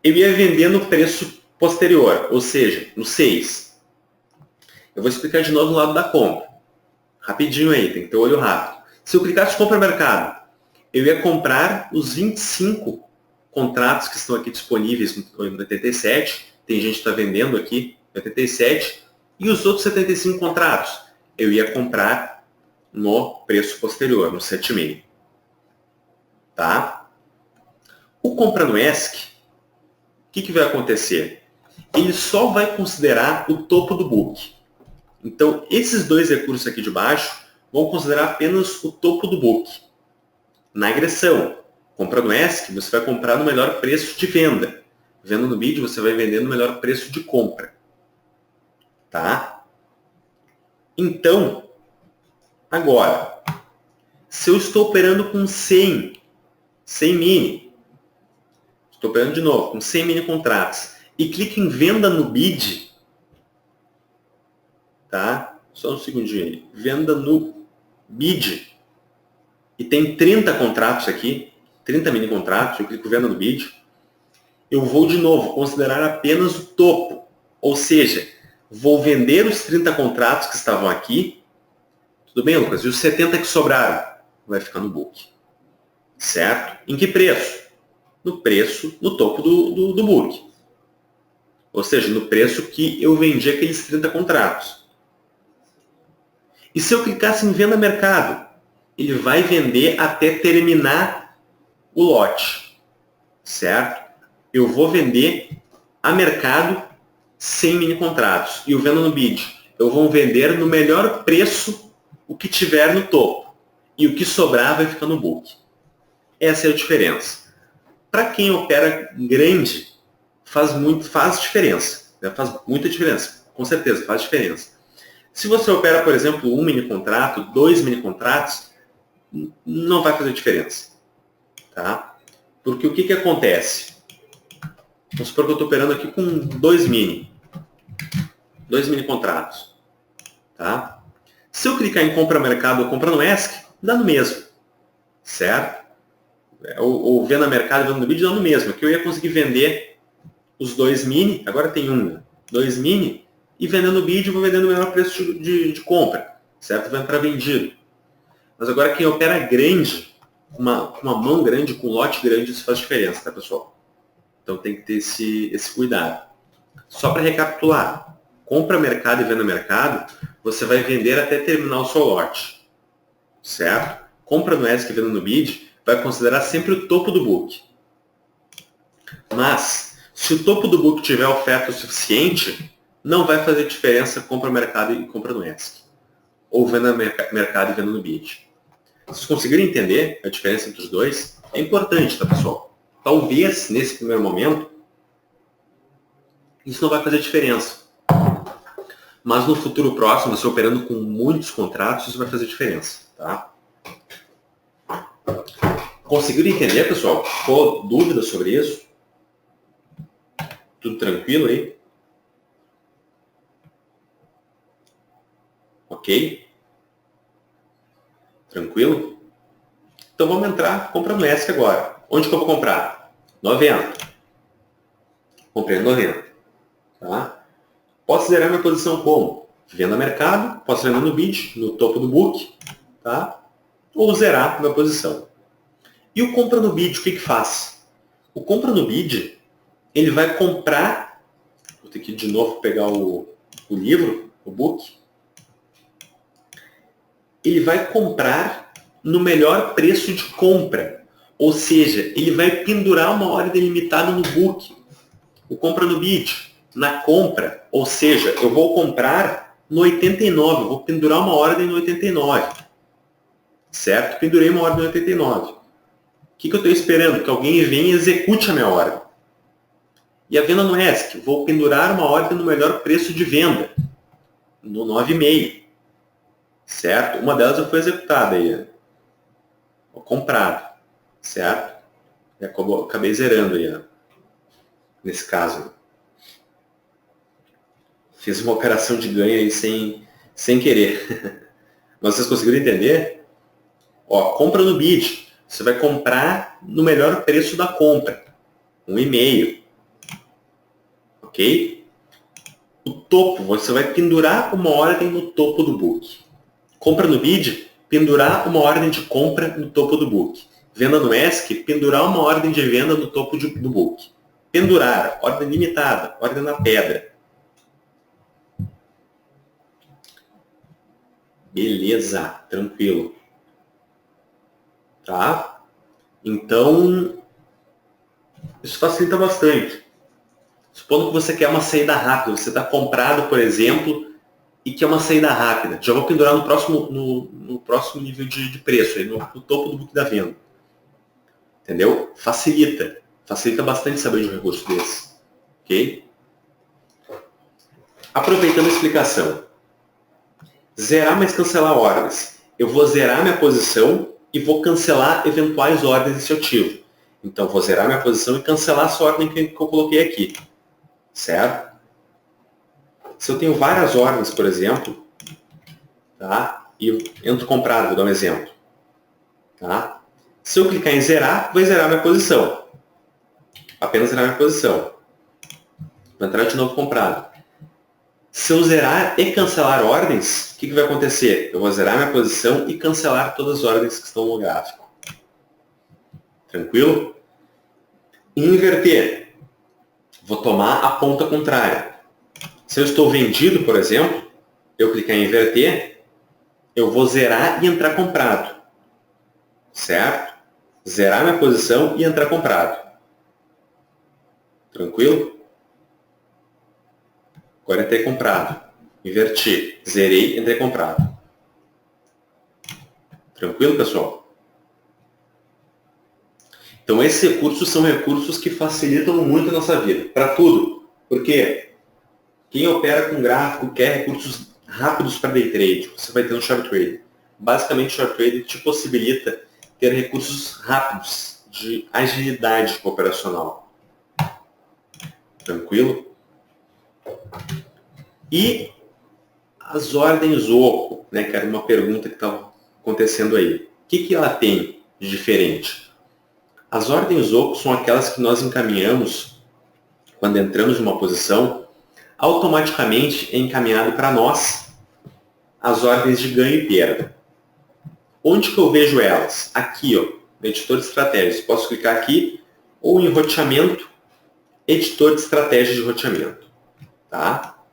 Eu ia vender no preço posterior, ou seja, no 6. Eu vou explicar de novo no lado da compra. Rapidinho aí, tem que ter olho rápido. Se eu clicasse em compra mercado, eu ia comprar os 25 contratos que estão aqui disponíveis no 87, tem gente que está vendendo aqui no 87, e os outros 75 contratos eu ia comprar no preço posterior, no 7,5. Tá? O compra no ESC, o que vai acontecer? Ele só vai considerar o topo do book. Então, esses dois recursos aqui de baixo vão considerar apenas o topo do book. Na agressão, compra no ESC, você vai comprar no melhor preço de venda. Venda no bid, você vai vender no melhor preço de compra. Tá? Então, agora, se eu estou operando com 100 mini, estou operando de novo, com 100 mini contratos, e clico em venda no bid, tá? Só um segundinho aí. Venda no bid. E tem 30 contratos aqui, 30 mini contratos, eu clico venda no bid. Eu vou de novo considerar apenas o topo. Ou seja, vou vender os 30 contratos que estavam aqui. Tudo bem, Lucas? E os 70 que sobraram? Vai ficar no book. Certo? Em que preço? No preço, no topo do book. Ou seja, no preço que eu vendi aqueles 30 contratos. E se eu clicasse em venda mercado? Ele vai vender até terminar o lote. Certo? Eu vou vender a mercado 100 mini contratos. E o venda no bid, eu vou vender no melhor preço o que tiver no topo. E o que sobrar vai ficar no book. Essa é a diferença. Para quem opera grande, faz diferença. Faz muita diferença. Com certeza, faz diferença. Se você opera, por exemplo, um mini contrato, 2 mini contratos, não vai fazer diferença. Tá? Porque o que acontece? Vamos supor que eu estou operando aqui com 2 mini contratos. Tá? Se eu clicar em compra mercado ou compra no ESC, dá no mesmo. Certo? Ou venda mercado e venda no bid, dá no mesmo. Aqui eu ia conseguir vender os 2 mini, agora tem 2 mini, e vendendo no bid, eu vou vender no menor preço de compra. Certo? Vai entrar vendido. Mas agora quem opera grande, com uma mão grande, com um lote grande, isso faz diferença, tá, pessoal? Então tem que ter esse cuidado. Só para recapitular, compra mercado e venda mercado, você vai vender até terminar o seu lote. Certo? Compra no ESC e venda no bid, vai considerar sempre o topo do book. Mas, se o topo do book tiver oferta o suficiente, não vai fazer diferença compra mercado e compra no ESC. Ou venda mercado e venda no bid. Se vocês conseguirem entender a diferença entre os dois, é importante, tá, pessoal? Talvez, nesse primeiro momento, isso não vai fazer diferença. Mas no futuro próximo, você operando com muitos contratos, isso vai fazer diferença, tá? Conseguiram entender, pessoal? Ficou dúvida sobre isso? Tudo tranquilo aí? Ok? Tranquilo? Então vamos entrar, compra no ESC agora. Onde que eu vou comprar? 90. Comprei 90. Tá? Posso zerar minha posição como? Venda mercado, posso vender no bid, no topo do book, tá? Ou zerar minha posição. E o compra no bid, o que faz? O compra no bid, ele vai comprar, vou ter que de novo pegar o livro, o book, ele vai comprar no melhor preço de compra. Ou seja, ele vai pendurar uma ordem limitada no book. O compra no bid, na compra, ou seja, eu vou comprar no 89, eu vou pendurar uma ordem no 89. Certo? Pendurei uma ordem no 89. O que eu estou esperando? Que alguém venha e execute a minha ordem. E a venda no ESC, vou pendurar uma ordem no melhor preço de venda, no 9,5. Certo? Uma delas já foi executada aí. Comprado. Certo? E acabei zerando aí, nesse caso. Fiz uma operação de ganho aí sem querer. Mas vocês conseguiram entender? Ó, compra no bid. Você vai comprar no melhor preço da compra. 1,5. Ok? O topo, você vai pendurar uma ordem no topo do book. Compra no bid, pendurar uma ordem de compra no topo do book. Venda no ESC, pendurar uma ordem de venda no topo do book. Pendurar, ordem limitada, ordem na pedra. Beleza, tranquilo. Tá? Então, isso facilita bastante. Supondo que você quer uma saída rápida, você está comprado, por exemplo, e quer uma saída rápida. Já vou pendurar no próximo nível de preço, aí no topo do book da venda. Entendeu? Facilita. Facilita bastante saber de um recurso desse. Ok? Aproveitando a explicação. Zerar, mas cancelar ordens. Eu vou zerar minha posição e vou cancelar eventuais ordens desse ativo. Então, vou zerar minha posição e cancelar essa ordem que eu coloquei aqui. Certo? Se eu tenho várias ordens, por exemplo, tá? E eu entro comprado, vou dar um exemplo. Tá? Se eu clicar em zerar, vai zerar minha posição. Apenas zerar minha posição. Vou entrar de novo comprado. Se eu zerar e cancelar ordens, o que vai acontecer? Eu vou zerar minha posição e cancelar todas as ordens que estão no gráfico. Tranquilo? Inverter. Vou tomar a ponta contrária. Se eu estou vendido, por exemplo, eu clicar em inverter, eu vou zerar e entrar comprado. Certo? Zerar minha posição e entrar comprado. Tranquilo? Agora entrei comprado. Inverti. Zerei, entrei comprado. Tranquilo, pessoal? Então, esses recursos são recursos que facilitam muito a nossa vida. Para tudo. Por quê? Quem opera com gráfico quer recursos rápidos para day trade, você vai ter no short trade. Basicamente, o short trade te possibilita ter recursos rápidos, de agilidade operacional. Tranquilo? E as ordens oco, né, que era uma pergunta que estava acontecendo aí. O que ela tem de diferente? As ordens oco são aquelas que nós encaminhamos quando entramos em uma posição, automaticamente é encaminhado para nós as ordens de ganho e perda. Onde que eu vejo elas? Aqui, ó, no editor de estratégias. Posso clicar aqui ou em roteamento, editor de estratégias de roteamento. Tá?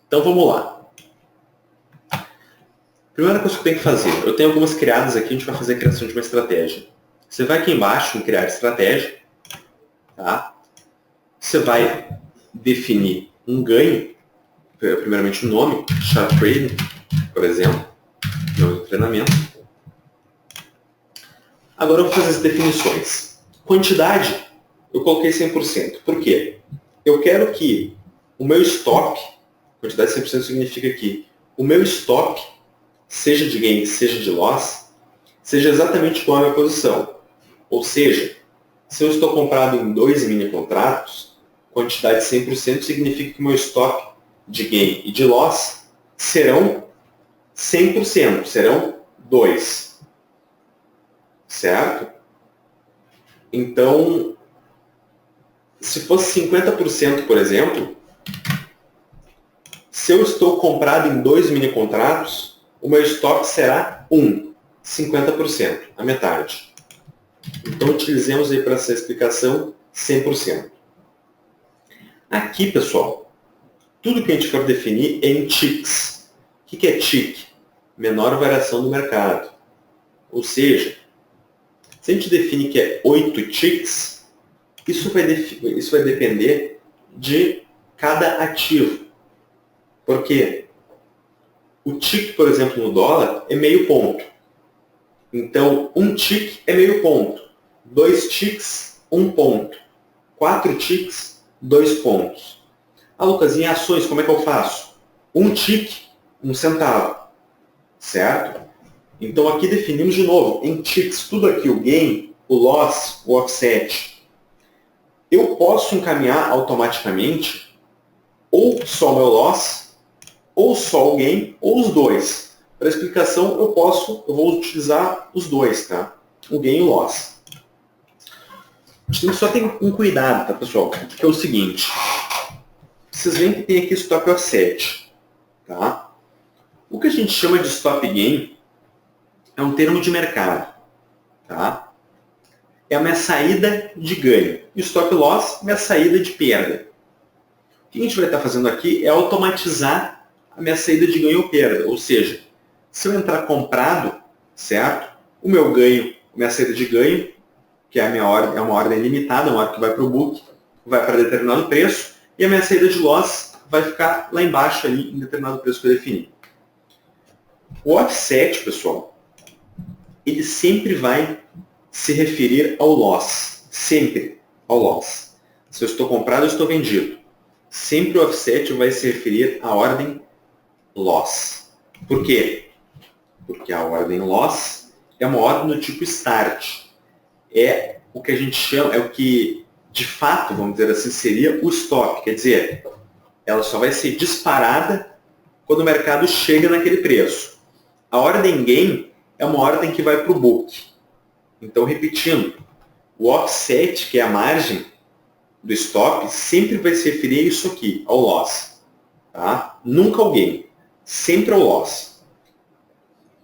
Então vamos lá. Primeira coisa que eu tenho que fazer, eu tenho algumas criadas aqui, a gente vai fazer a criação de uma estratégia. Você vai aqui embaixo em criar estratégia, tá? Você vai definir um ganho, primeiramente o nome, chart trading, por exemplo, nome do treinamento. Agora eu vou fazer as definições. Quantidade, eu coloquei 100%. Por quê? Eu quero que o meu stop, quantidade de 100% significa que o meu stop, seja de gain, seja de loss, seja exatamente igual à minha posição. Ou seja, se eu estou comprado em 2 mini contratos, quantidade de 100% significa que o meu stop de gain e de loss serão 100%, serão 2. Certo? Então, se fosse 50%, por exemplo, se eu estou comprado em 2 mini contratos, o meu stop será 1, 50%, a metade. Então, utilizemos aí para essa explicação 100%. Aqui, pessoal, tudo que a gente for definir é em ticks. O que é tick? Menor variação do mercado. Ou seja, se a gente define que é 8 ticks, isso vai depender de cada ativo. Por quê? O tick, por exemplo, no dólar é meio ponto. Então, um tick é meio ponto. 2 ticks, 1 ponto. 4 ticks, 2 pontos. Ah, Lucas, em ações, como é que eu faço? Um tick, 1 centavo. Certo? Então, aqui definimos de novo, em ticks, tudo aqui, o gain, o loss, o offset. Eu posso encaminhar automaticamente ou só o meu loss, ou só o gain, ou os dois. Para explicação, eu vou utilizar os dois, tá? O gain e o loss. A gente só tem um cuidado, tá, pessoal? Que é o seguinte. Vocês veem que tem aqui stop offset, tá? O que a gente chama de stop gain é um termo de mercado, tá? É a minha saída de ganho. E o stop loss é a minha saída de perda. O que a gente vai estar fazendo aqui é automatizar a minha saída de ganho ou perda. Ou seja, se eu entrar comprado, certo? O meu ganho, a minha saída de ganho, que é a minha ordem, é uma ordem limitada, uma ordem que vai para o book, vai para determinado preço, e a minha saída de loss vai ficar lá embaixo ali, em determinado preço que eu defini. O offset, pessoal, ele sempre vai se referir ao loss. Sempre ao loss. Se eu estou comprado, eu estou vendido. Sempre o offset vai se referir à ordem loss. Por quê? Porque a ordem loss é uma ordem do tipo start. É o que a gente chama, é o que, de fato, vamos dizer assim, seria o stop. Quer dizer, ela só vai ser disparada quando o mercado chega naquele preço. A ordem gain é uma ordem que vai para o book. Então, repetindo, o offset, que é a margem do stop, sempre vai se referir a isso aqui, ao loss. Tá? Nunca ao gain, sempre ao loss.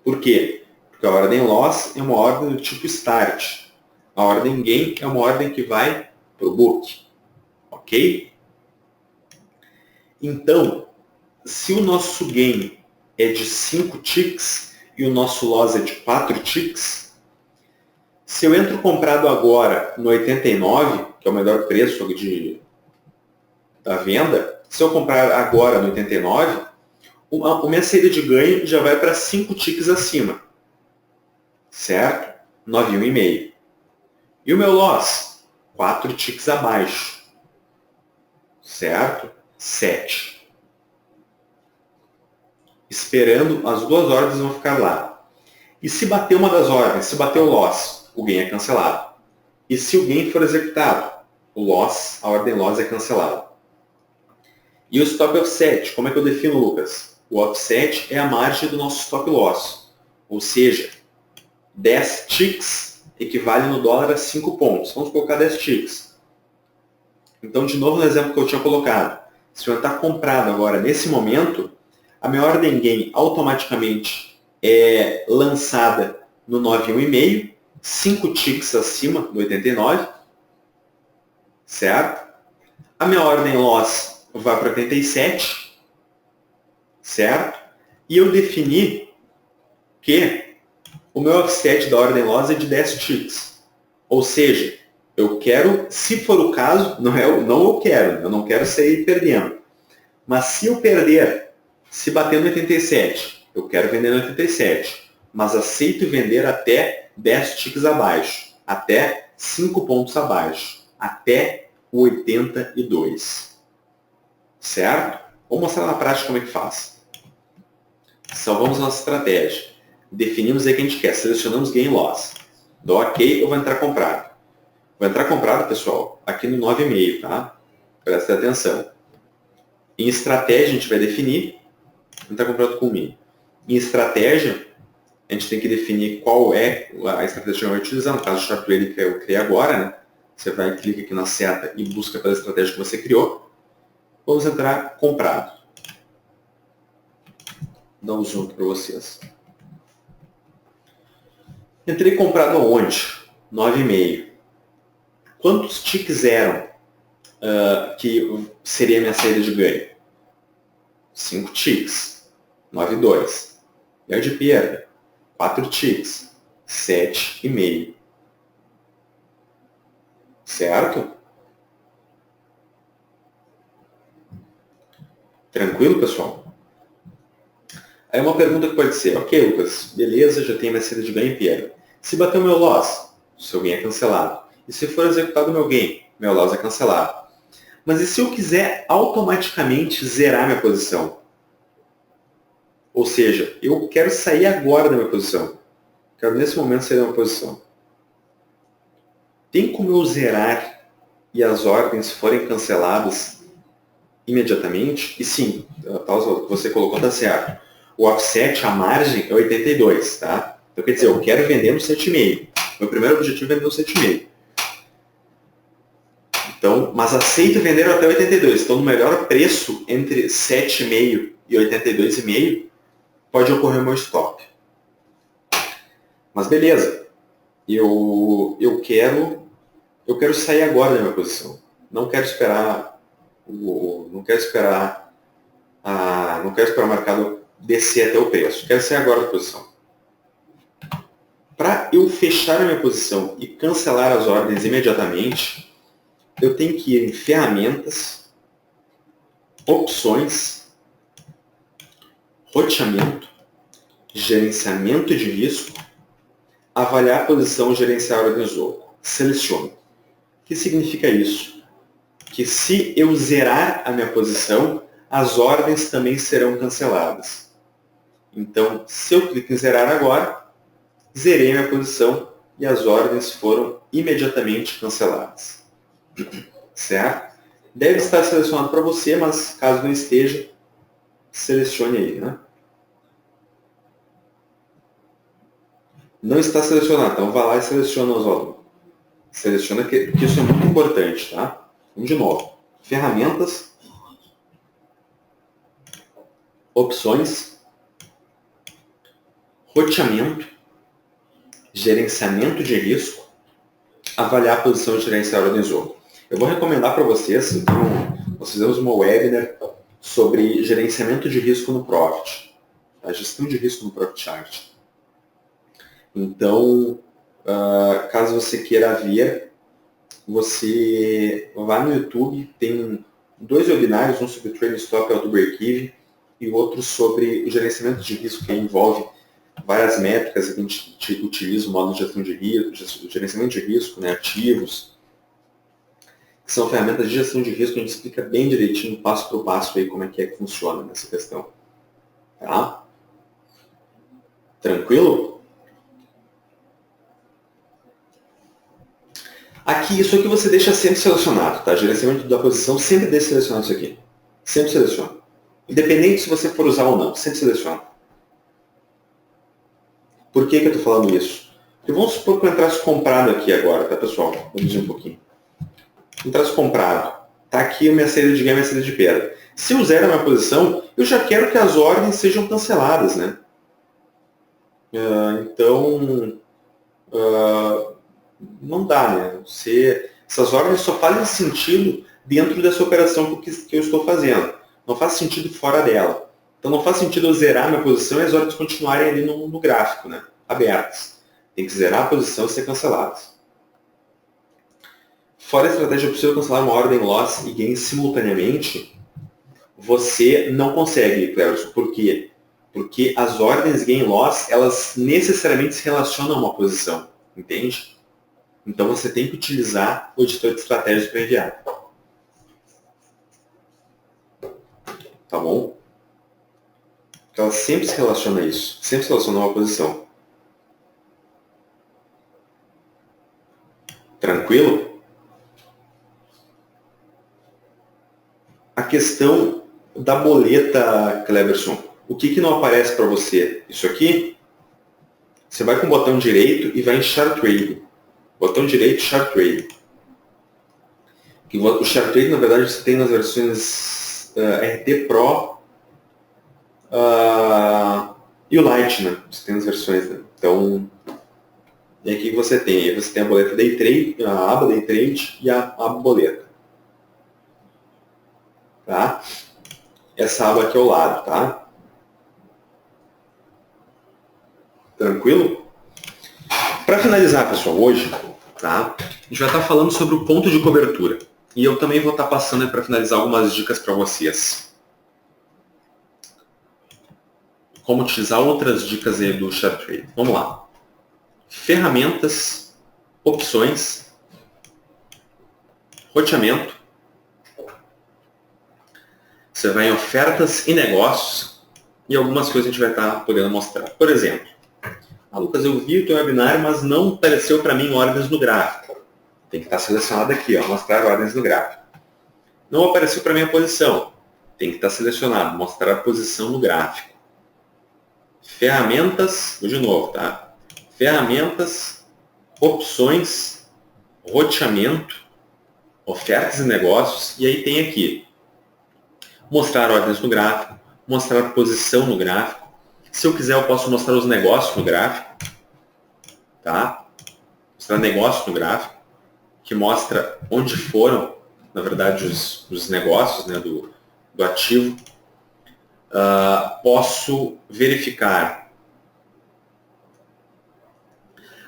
Por quê? Porque a ordem loss é uma ordem do tipo start. A ordem gain é uma ordem que vai para o book. Ok? Então, se o nosso gain é de 5 ticks e o nosso loss é de 4 ticks, se eu entro comprado agora no 89, que é o melhor preço da venda, se eu comprar agora no 89, a minha saída de ganho já vai para 5 ticks acima. Certo? 9,1,5. E o meu loss? 4 ticks abaixo. Certo? 7. esperando, as duas ordens vão ficar lá. E se bater uma das ordens, se bater o loss, o gain é cancelado. E se o gain for executado, o loss, a ordem loss é cancelada. E o stop offset, como é que eu defino, Lucas? O offset é a margem do nosso stop loss. Ou seja, 10 ticks equivale no dólar a 5 pontos. Vamos colocar 10 ticks. Então, de novo, no exemplo que eu tinha colocado, se eu entrar comprado agora, nesse momento, a minha ordem gain automaticamente é lançada no 9,1,5, 5 ticks acima do 89, certo? A minha ordem loss vai para 87, certo? E eu defini que o meu offset da ordem loss é de 10 ticks. Ou seja, eu quero, se for o caso, não eu quero, eu não quero sair perdendo. Mas se eu perder, se bater no 87, eu quero vender no 87, mas aceito vender até 10 ticks abaixo, até 5 pontos abaixo, até o 82. Certo? Vou mostrar na prática como é que faz. Salvamos nossa estratégia. Definimos aí o que a gente quer, selecionamos Gain Loss. Dou OK, eu vou entrar comprado. Vou entrar comprado, pessoal, aqui no 9,5, tá? Presta atenção. Em estratégia, a gente vai definir, entrar comprado com mim. Em estratégia, a gente tem que definir qual é a estratégia que a gente vai utilizar. No caso do chart trading que eu criei agora, né? Você vai, clica aqui na seta e busca pela estratégia que você criou. Vamos entrar comprado. Vou dar um zoom aqui para vocês. Entrei comprado aonde? 9,5. Quantos ticks eram que seria a minha saída de ganho? 5 ticks. 9,2. Ganho de perda. 4 ticks. 7,5. Certo? Tranquilo, pessoal? Aí uma pergunta que pode ser, ok, Lucas, beleza, já tenho minha saída de ganho e perda. Se bater o meu loss, o seu gain é cancelado. E se for executado o meu gain, meu loss é cancelado. Mas e se eu quiser automaticamente zerar minha posição? Ou seja, eu quero sair agora da minha posição. Quero nesse momento sair da minha posição. Tem como eu zerar e as ordens forem canceladas imediatamente? E sim, o que você colocou está certo. O offset, a margem, é 82, tá? Então quer dizer, eu quero vender no 7,5. Meu primeiro objetivo é vender no 7,5. Então, mas aceito vender até 82. Então, no melhor preço, entre 7,5 e 82,5, pode ocorrer o meu stop. Mas beleza. Eu quero sair agora da minha posição. Não quero esperar o mercado descer até o preço. Quero sair agora da posição. Para eu fechar a minha posição e cancelar as ordens imediatamente, eu tenho que ir em ferramentas, opções, roteamento, gerenciamento de risco, avaliar a posição e gerenciar a ordem de jogo. Seleciono. O que significa isso? Que se eu zerar a minha posição, as ordens também serão canceladas. Então, se eu clico em zerar agora, zerei minha posição e as ordens foram imediatamente canceladas. Certo? Deve estar selecionado para você, mas caso não esteja, selecione aí, né? Não está selecionado, então vá lá e seleciona os alunos. Seleciona porque isso é muito importante, tá? Vamos de novo. Ferramentas, opções, roteamento, gerenciamento de risco, avaliar a posição e gerenciar a ordem de jogo. Eu vou recomendar para vocês, então, nós fizemos uma webinar sobre gerenciamento de risco no Profit, a gestão de risco no Profit Chart. Então, caso você queira ver, você vai no YouTube, tem 2 webinários, um sobre o Trailing Stop e Auto Break-Even, e outro sobre o gerenciamento de risco, que envolve várias métricas que a gente utiliza, o modo de gestão de risco, gerenciamento de risco, né, ativos, que são ferramentas de gestão de risco, a gente explica bem direitinho, passo por passo, aí, como é que funciona nessa questão. Tá? Tranquilo? Aqui, isso aqui você deixa sempre selecionado, tá? Gerenciamento da posição, sempre deixa selecionado isso aqui. Sempre seleciona. Independente se você for usar ou não, sempre seleciona. Por que eu estou falando isso? Porque vamos supor que eu entrasse comprado aqui agora, tá, pessoal? Vou reduzir um pouquinho. Entrasse comprado. Tá aqui a minha saída de ganho e a minha saída de perda. Se eu zero a minha posição, eu já quero que as ordens sejam canceladas, né? Então, não dá, né? Essas ordens só fazem sentido dentro dessa operação que eu estou fazendo. Não faz sentido fora dela. Então não faz sentido eu zerar minha posição e as ordens continuarem ali no gráfico, né? Abertas. Tem que zerar a posição e ser canceladas. Fora a estratégia, é possível cancelar uma ordem loss e gain simultaneamente. Você não consegue, Cleverson. Por quê? Porque as ordens gain loss, elas necessariamente se relacionam a uma posição. Entende? Então você tem que utilizar o editor de estratégias para enviar. Tá bom? Ela sempre se relaciona a isso. Sempre se relaciona a uma posição. Tranquilo? A questão da boleta, Cleverson. O que não aparece para você? Isso aqui? Você vai com o botão direito e vai em Chart Trade. Botão direito, Chart Trade. O Chart Trade, na verdade, você tem nas versões RT Pro e o Lite, né? Você tem as versões, né? Então, e aqui você tem. Aí você tem a boleta Day Trade, a aba Day Trade e a aba boleta. Tá? Essa aba aqui ao lado, tá? Tranquilo? Para finalizar, pessoal, hoje, tá? A gente vai estar falando sobre o ponto de cobertura. E eu também vou estar passando para finalizar algumas dicas para vocês. Como utilizar outras dicas aí do Chart Trade. Vamos lá. Ferramentas, opções, roteamento. Você vai em ofertas e negócios e algumas coisas a gente vai estar podendo mostrar. Por exemplo, Lucas, eu vi o teu webinar, mas não apareceu para mim ordens no gráfico. Tem que estar selecionado aqui, ó, mostrar ordens no gráfico. Não apareceu para mim a posição. Tem que estar selecionado, mostrar a posição no gráfico. Ferramentas, vou de novo, tá? Ferramentas, opções, roteamento, ofertas e negócios, e aí tem aqui mostrar ordens no gráfico, mostrar a posição no gráfico. Se eu quiser, eu posso mostrar os negócios no gráfico, tá? Mostrar negócios no gráfico, que mostra onde foram, na verdade, os negócios, né, do ativo. Posso verificar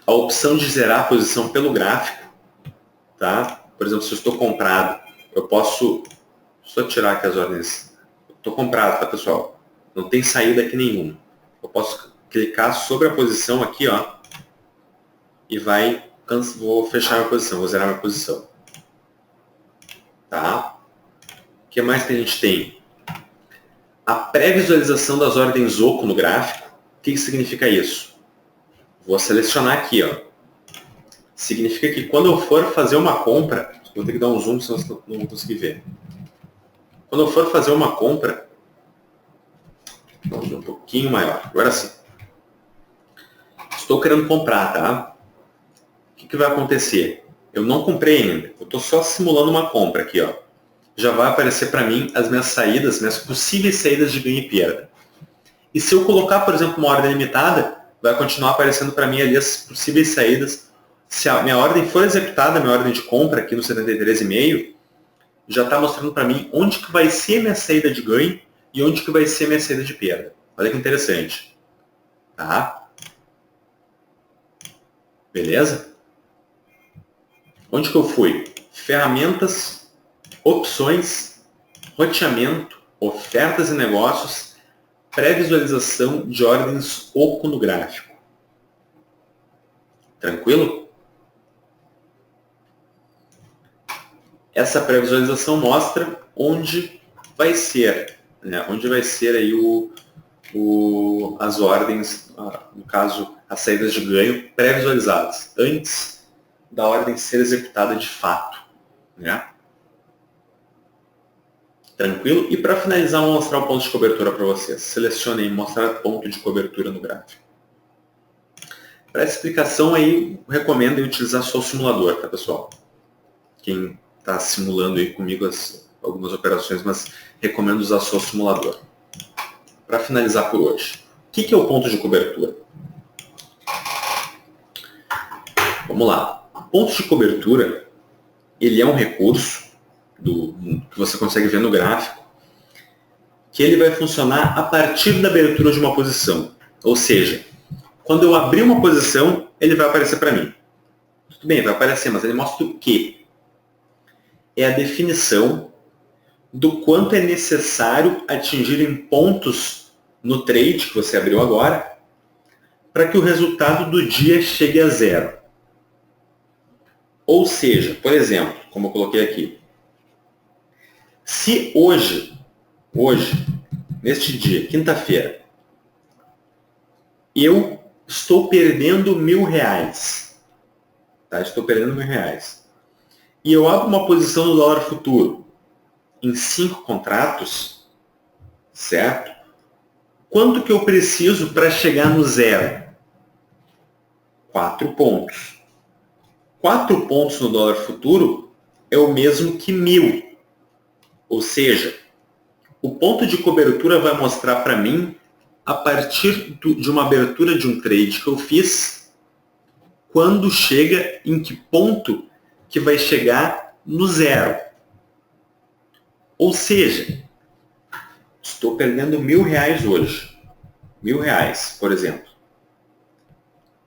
a opção de zerar a posição pelo gráfico, tá? Por exemplo, se eu estou comprado, eu posso só tirar aqui as ordens. Estou comprado, tá, pessoal? Não tem saída aqui nenhuma. Eu posso clicar sobre a posição aqui, ó, e vou fechar minha posição, vou zerar minha posição. Tá? O que mais que a gente tem? A pré-visualização das ordens oco no gráfico. O que significa isso? Vou selecionar aqui, ó. Significa que quando eu for fazer uma compra, vou ter que dar um zoom, senão não vou conseguir ver. Quando eu for fazer uma compra, vamos um pouquinho maior. Agora sim. Estou querendo comprar, tá? O que vai acontecer? Eu não comprei ainda. Eu estou só simulando uma compra aqui, ó. Já vai aparecer para mim as minhas saídas, minhas possíveis saídas de ganho e perda. E se eu colocar, por exemplo, uma ordem limitada, vai continuar aparecendo para mim ali as possíveis saídas. Se a minha ordem for executada, a minha ordem de compra aqui no 73,5, já está mostrando para mim onde que vai ser minha saída de ganho e onde que vai ser minha saída de perda. Olha que interessante. Tá? Beleza? Onde que eu fui? Ferramentas, opções, roteamento, ofertas e negócios, pré-visualização de ordens oco no gráfico. Tranquilo? Essa pré-visualização mostra onde vai ser, né? Onde vai ser aí as ordens, no caso, as saídas de ganho pré-visualizadas, antes da ordem ser executada de fato. Né? Tranquilo? E para finalizar, vou mostrar o ponto de cobertura para vocês. Selecione aí, mostrar ponto de cobertura no gráfico. Para essa explicação aí, recomendo utilizar só o simulador, tá, pessoal? Quem está simulando aí comigo algumas operações, mas recomendo usar só o simulador. Para finalizar por hoje, o que é o ponto de cobertura? Vamos lá. O ponto de cobertura, ele é um recurso que você consegue ver no gráfico, que ele vai funcionar a partir da abertura de uma posição. Ou seja, quando eu abrir uma posição, ele vai aparecer para mim. Tudo bem, vai aparecer, mas ele mostra o quê? É a definição do quanto é necessário atingir em pontos no trade que você abriu agora, para que o resultado do dia chegue a zero. Ou seja, por exemplo, como eu coloquei aqui, se hoje, neste dia, quinta-feira, eu estou perdendo R$1.000, tá? Estou perdendo R$1.000. E eu abro uma posição no dólar futuro em 5 contratos, certo? Quanto que eu preciso para chegar no zero? 4 pontos. 4 pontos no dólar futuro é o mesmo que 1.000. Ou seja, o ponto de cobertura vai mostrar para mim, a partir de uma abertura de um trade que eu fiz, quando chega, em que ponto que vai chegar no zero. Ou seja, estou perdendo R$1.000 hoje. R$1.000, por exemplo.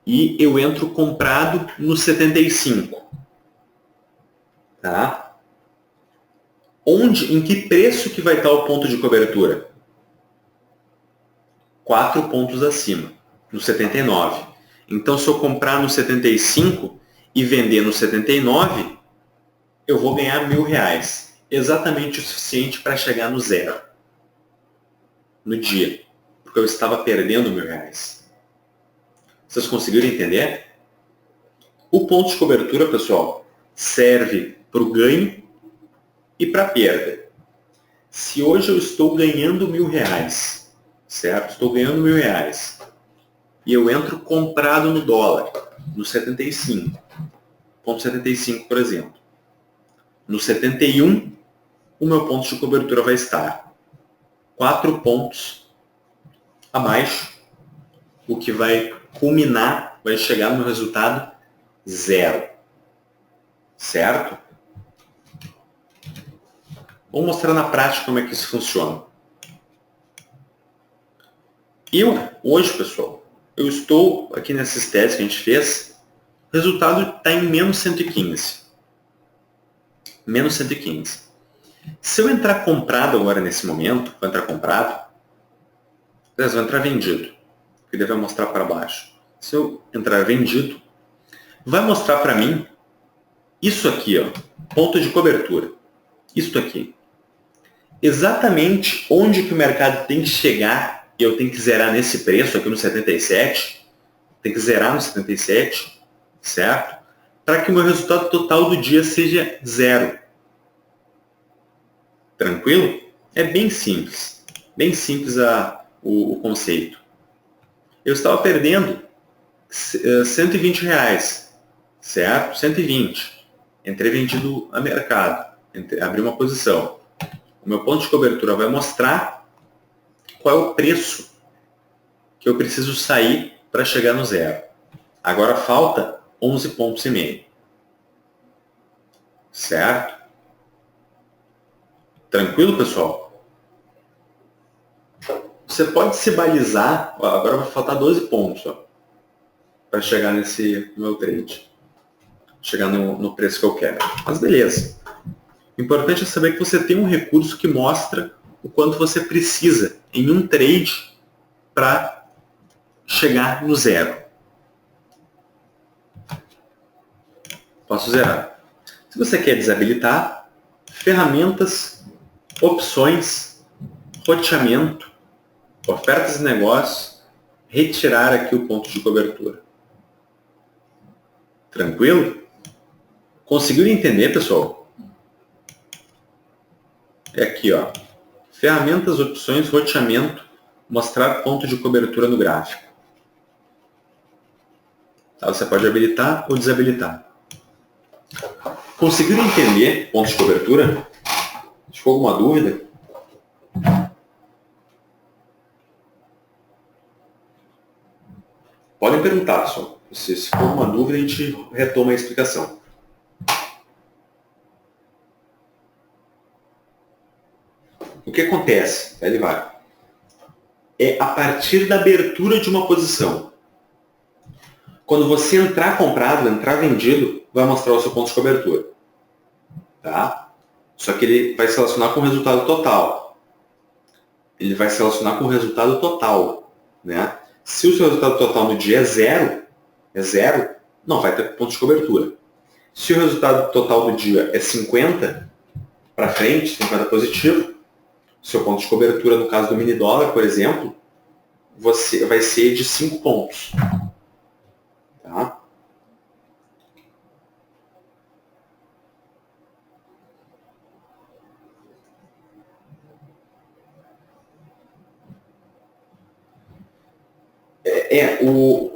E eu entro comprado no 75. Tá? Em que preço que vai estar o ponto de cobertura? 4 pontos acima, no 79. Então, se eu comprar no 75 e vender no 79, eu vou ganhar R$1.000. Exatamente o suficiente para chegar no zero. No dia. Porque eu estava perdendo R$1.000. Vocês conseguiram entender? O ponto de cobertura, pessoal, serve para o ganho e para a perda. Se hoje eu estou ganhando R$1.000, certo? Estou ganhando R$1.000 e eu entro comprado no dólar, no 75,75, por exemplo. No 71, o meu ponto de cobertura vai estar 4 pontos abaixo, o que vai culminar, vai chegar no resultado zero. Certo? Vou mostrar na prática como é que isso funciona. Hoje, pessoal, eu estou aqui nesses testes que a gente fez, o resultado está em menos 115. Menos 115. Se eu entrar comprado agora nesse momento, vou entrar comprado, vou entrar vendido, que ele vai mostrar para baixo. Se eu entrar vendido, vai mostrar para mim isso aqui, ó, ponto de cobertura. Isso aqui. Exatamente onde que o mercado tem que chegar, e eu tenho que zerar nesse preço aqui no 77, tem que zerar no 77, certo? Para que o meu resultado total do dia seja zero. Tranquilo? É bem simples o conceito. Eu estava perdendo R$120, certo? 120. Entrei vendido a mercado, abri uma posição. O meu ponto de cobertura vai mostrar qual é o preço que eu preciso sair para chegar no zero. Agora falta 11,5 pontos. Certo? Tranquilo, pessoal? Você pode se balizar, agora vai faltar 12 pontos para chegar nesse meu trade. Chegar no preço que eu quero. Mas beleza. O importante é saber que você tem um recurso que mostra o quanto você precisa em um trade para chegar no zero. Posso zerar. Se você quer desabilitar, ferramentas, opções, roteamento, Ofertas e negócios, retirar aqui o ponto de cobertura. Tranquilo? Conseguiram entender, pessoal? É aqui, ó. Ferramentas, opções, roteamento, mostrar ponto de cobertura no gráfico. Tá? Você pode habilitar ou desabilitar. Conseguiram entender pontos de cobertura? Ficou alguma dúvida? Podem perguntar, pessoal. Se for uma dúvida, a gente retoma a explicação. O que acontece? Ele vai. É a partir da abertura de uma posição. Quando você entrar comprado, entrar vendido, vai mostrar o seu ponto de cobertura. Tá? Só que ele vai se relacionar com o resultado total. Ele vai se relacionar com o resultado total. Né? Se o seu resultado total no dia é zero, não vai ter ponto de cobertura. Se o resultado total do dia é 50 para frente, 50 positivo, seu ponto de cobertura, no caso do mini dólar, por exemplo, vai ser de 5 pontos. Tá?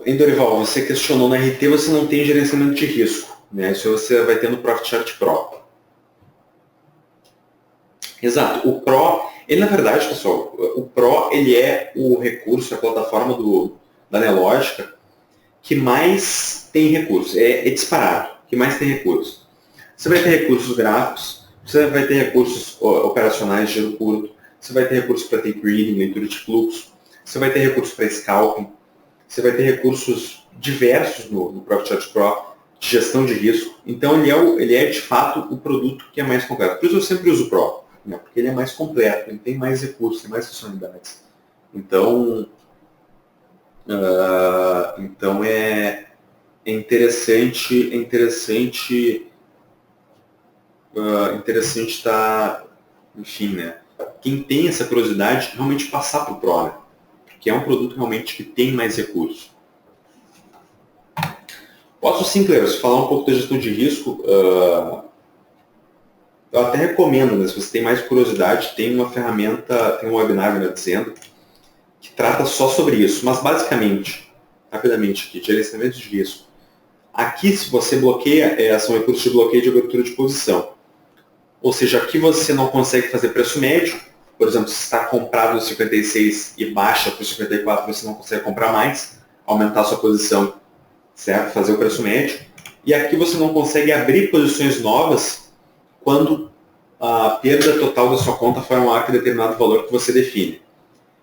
Em Dorival, você questionou na RT, você não tem gerenciamento de risco. Né? Isso você vai ter no Profit Chart Pro. Exato. O Pro, ele na verdade, pessoal, o Pro ele é o recurso, a plataforma da Nelogica que mais tem recursos. É disparado, que mais tem recursos. Você vai ter recursos gráficos, você vai ter recursos operacionais de giro curto, você vai ter recursos para tape reading, leitura de fluxo, você vai ter recursos para scalping, você vai ter recursos diversos no Profit Chart Pro de gestão de risco. Então ele é de fato o produto que é mais completo. Por isso eu sempre uso o Pro, né? Porque ele é mais completo, ele tem mais recursos, tem mais funcionalidades. Então é interessante estar, enfim, né? Quem tem essa curiosidade, realmente passar para o Pro, né? Que é um produto realmente que tem mais recursos. Posso sim, Cleber, falar um pouco da gestão de risco. Eu até recomendo, né? Se você tem mais curiosidade, tem uma ferramenta, tem um webinar, né, dizendo, que trata só sobre isso. Mas basicamente, rapidamente aqui, gerenciamento de risco. Aqui, se você bloqueia, são recursos de bloqueio de abertura de posição. Ou seja, aqui você não consegue fazer preço médio. Por exemplo, se está comprado no 56 e baixa para o 54, você não consegue comprar mais, aumentar a sua posição, certo? Fazer o preço médio. E aqui você não consegue abrir posições novas quando a perda total da sua conta for maior que determinado valor que você define.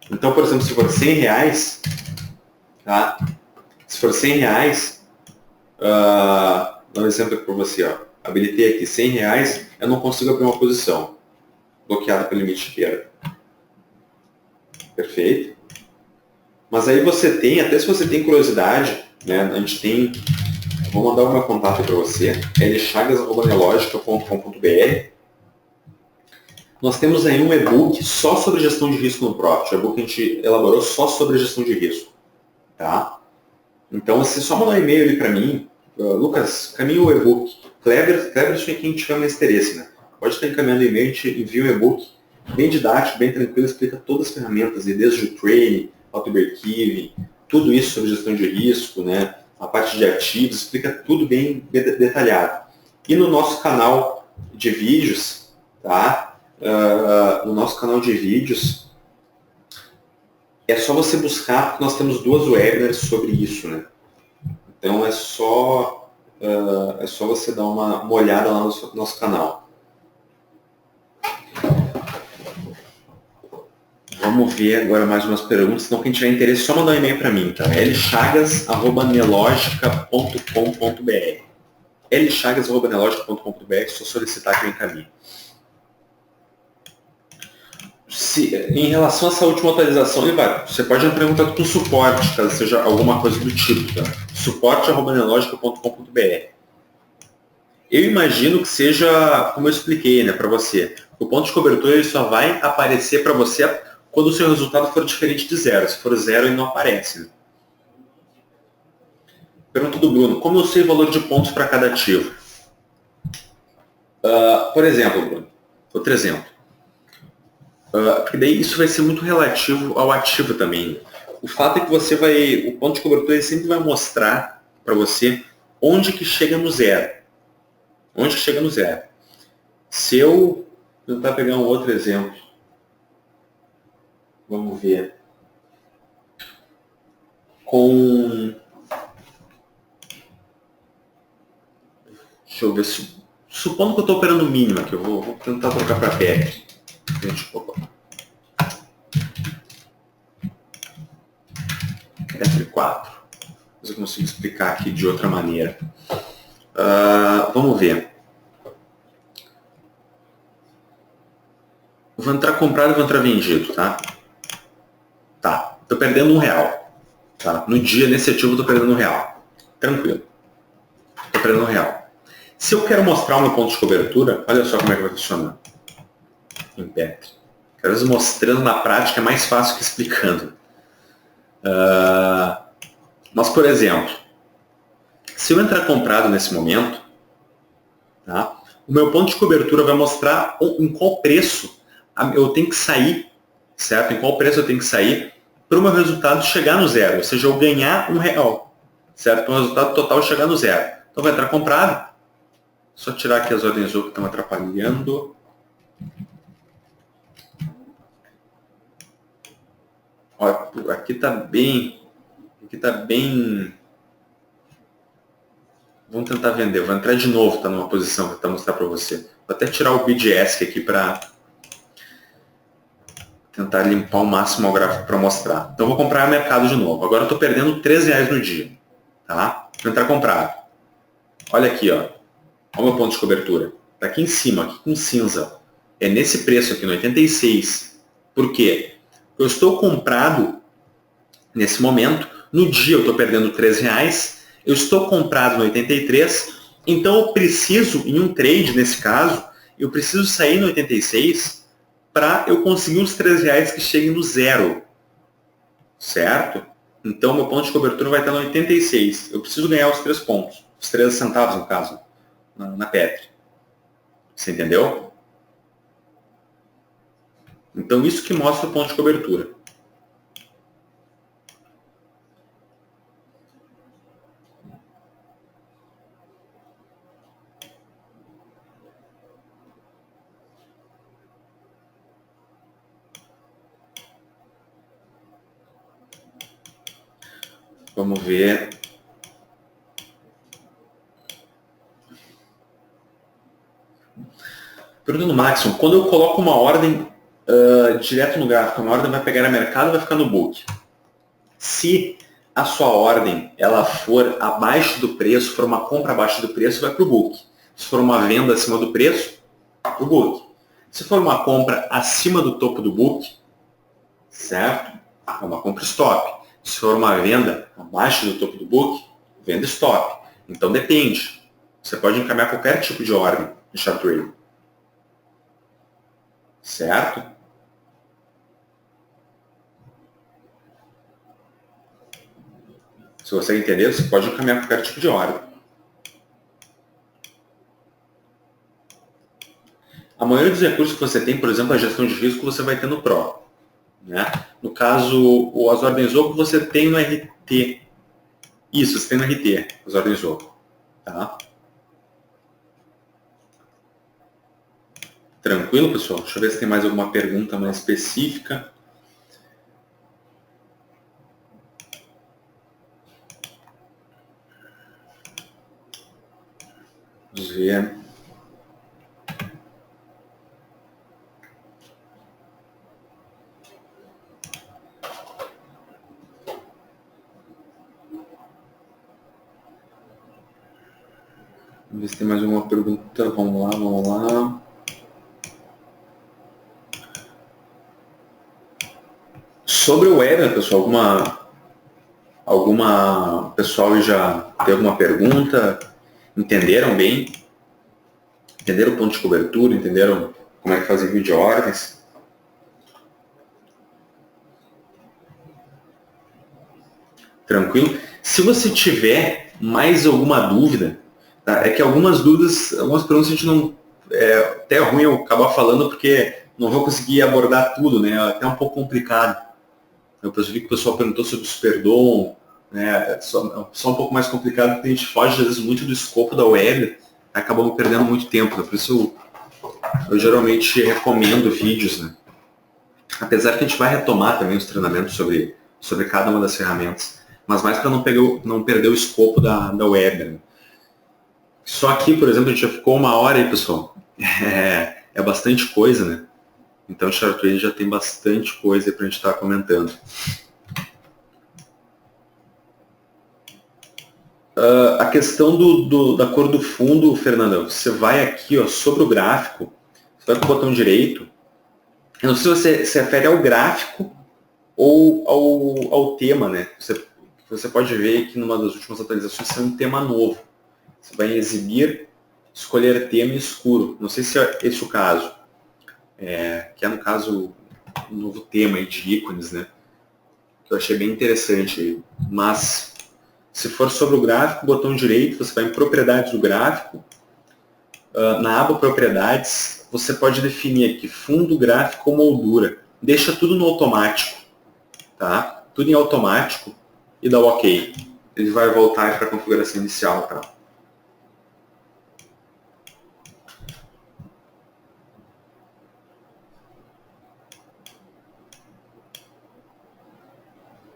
Então, por exemplo, se for R$100, tá? Se for R$100, dá um exemplo aqui para você, ó. Habilitei aqui R$100, eu não consigo abrir uma posição bloqueada pelo limite de perda. Perfeito? Mas aí você tem, até se você tem curiosidade, né, a gente tem, vou mandar o meu contato para você, lchagas@nelogica.com.br. Nós temos aí um e-book só sobre gestão de risco no Profit, um e-book que a gente elaborou só sobre gestão de risco. Tá? Então, você só mandar um e-mail ali para mim, Lucas, caminha o e-book. Cleberson é quem tiver mais interesse, né? Pode estar encaminhando o e-mail, a gente envia um e-book bem didático, bem tranquilo, explica todas as ferramentas, desde o training, auto-break-even, tudo isso sobre gestão de risco, né? A parte de ativos, explica tudo bem detalhado. E no nosso canal de vídeos, tá? No nosso canal de vídeos, é só você buscar, porque nós temos 2 webinars sobre isso, né? Então é só você dar uma olhada lá no nosso canal. Vamos ver agora mais umas perguntas, senão quem tiver interesse, só mandar um e-mail para mim, tá? lchagas@nelogica.com.br lchagas@nelogica.com.br, só solicitar que eu encaminhe. Em relação a essa última atualização, você pode entrar em contato com o suporte, caso seja alguma coisa do tipo, tá? suporte@nelogica.com.br. Eu imagino que seja, como eu expliquei, né, para você. O ponto de cobertura ele só vai aparecer para você quando o seu resultado for diferente de zero. Se for zero, ele não aparece. Né? Pergunta do Bruno. Como eu sei o valor de pontos para cada ativo? Por exemplo, Bruno, outro exemplo. Porque daí isso vai ser muito relativo ao ativo também. O fato é que o ponto de cobertura ele sempre vai mostrar para você onde que chega no zero. Onde que chega no zero. Se eu tentar pegar um outro exemplo, vamos ver. Deixa eu ver, supondo que eu estou operando mínimo aqui, eu vou tentar trocar para PEC. Entre 4. Mas eu consigo explicar aqui de outra maneira. Vamos ver. Eu vou entrar comprado e vou entrar vendido, tá? Tá. Estou perdendo R$1. Tá? No dia, nesse ativo, eu estou perdendo R$1. Tranquilo. Estou perdendo R$1. Se eu quero mostrar o meu ponto de cobertura, olha só como é que vai funcionar. Em Petri. Às vezes mostrando na prática é mais fácil que explicando. Mas, por exemplo, se eu entrar comprado nesse momento, tá, o meu ponto de cobertura vai mostrar em qual preço eu tenho que sair, certo? Em qual preço eu tenho que sair para o meu resultado chegar no zero, ou seja, eu ganhar R$1, certo? Para o resultado total chegar no zero. Então vai entrar comprado. Só tirar aqui as ordens O que estão atrapalhando. Ó, aqui está bem. Vamos tentar vender. Vou entrar de novo, tá numa posição para mostrar para você. Vou até tirar o BDS aqui para tentar limpar o máximo o gráfico para mostrar. Então vou comprar no mercado de novo. Agora eu estou perdendo R$3 no dia. Tá? Vou entrar comprado. Olha aqui, ó. Olha o meu ponto de cobertura. Está aqui em cima, aqui com cinza. É nesse preço aqui, no 86. Por quê? Eu estou comprado nesse momento. No dia eu estou perdendo R$3. Eu estou comprado no 83. Então eu preciso, em um trade nesse caso, eu preciso sair no 86 para eu conseguir os R$3 que cheguem no zero. Certo? Então meu ponto de cobertura vai estar no 86. Eu preciso ganhar os 3 pontos. Os 3 centavos, no caso, na Petri. Você entendeu? Então isso que mostra o ponto de cobertura. Vamos ver. Pergunta no Maxon, quando eu coloco uma ordem direto no gráfico, a ordem vai pegar no mercado ou vai ficar no book? Se a sua ordem ela for abaixo do preço, for uma compra abaixo do preço, vai para o book. Se for uma venda acima do preço, para o book. Se for uma compra acima do topo do book, certo? É uma compra stop. Se for uma venda abaixo do topo do book, venda stop. Então depende. Você pode encaminhar qualquer tipo de ordem de chart trading. Certo? Se você entender, você pode encaminhar qualquer tipo de ordem. A maioria dos recursos que você tem, por exemplo, a gestão de risco, você vai ter no Pro. Né? No caso, as ordens OCO você tem no RT. Isso, você tem no RT, as ordens OCO. Tá? Tranquilo, pessoal? Deixa eu ver se tem mais alguma pergunta mais específica. Vamos ver. Vamos ver se tem mais alguma pergunta. Vamos lá. Sobre o Webinar, pessoal, alguma pessoal já tem alguma pergunta? Entenderam bem? Entenderam o ponto de cobertura? Entenderam como é que faz envio de ordens? Tranquilo? Se você tiver mais alguma dúvida, tá? É que algumas dúvidas, algumas perguntas a gente não... É até ruim eu acabar falando porque não vou conseguir abordar tudo, né? É até um pouco complicado. Eu vi que o pessoal perguntou sobre o Superdom, né? Só um pouco mais complicado porque a gente foge, às vezes, muito do escopo da web, acabamos perdendo muito tempo. Né? Por isso eu geralmente recomendo vídeos, né? Apesar que a gente vai retomar também os treinamentos sobre cada uma das ferramentas, mas mais para não perder o escopo da web. Né? Só aqui, por exemplo, a gente já ficou 1 hora aí, pessoal. É bastante coisa, né? Então o Chartway já tem bastante coisa para a gente estar comentando. A questão da cor do fundo, Fernanda, você vai aqui ó, sobre o gráfico, você vai com o botão direito. Eu não sei se você se refere ao gráfico ou ao tema, né? Você pode ver que numa das últimas atualizações é um tema novo. Você vai em exibir, escolher tema escuro. Não sei se é esse o caso. Que é, no caso, um novo tema aí de ícones, né? Que eu achei bem interessante. Mas, se for sobre o gráfico, botão direito, você vai em propriedades do gráfico. Na aba propriedades, você pode definir aqui fundo, gráfico ou moldura. Deixa tudo no automático. Tá? Tudo em automático e dá o OK. Ele vai voltar para a configuração inicial. Tá?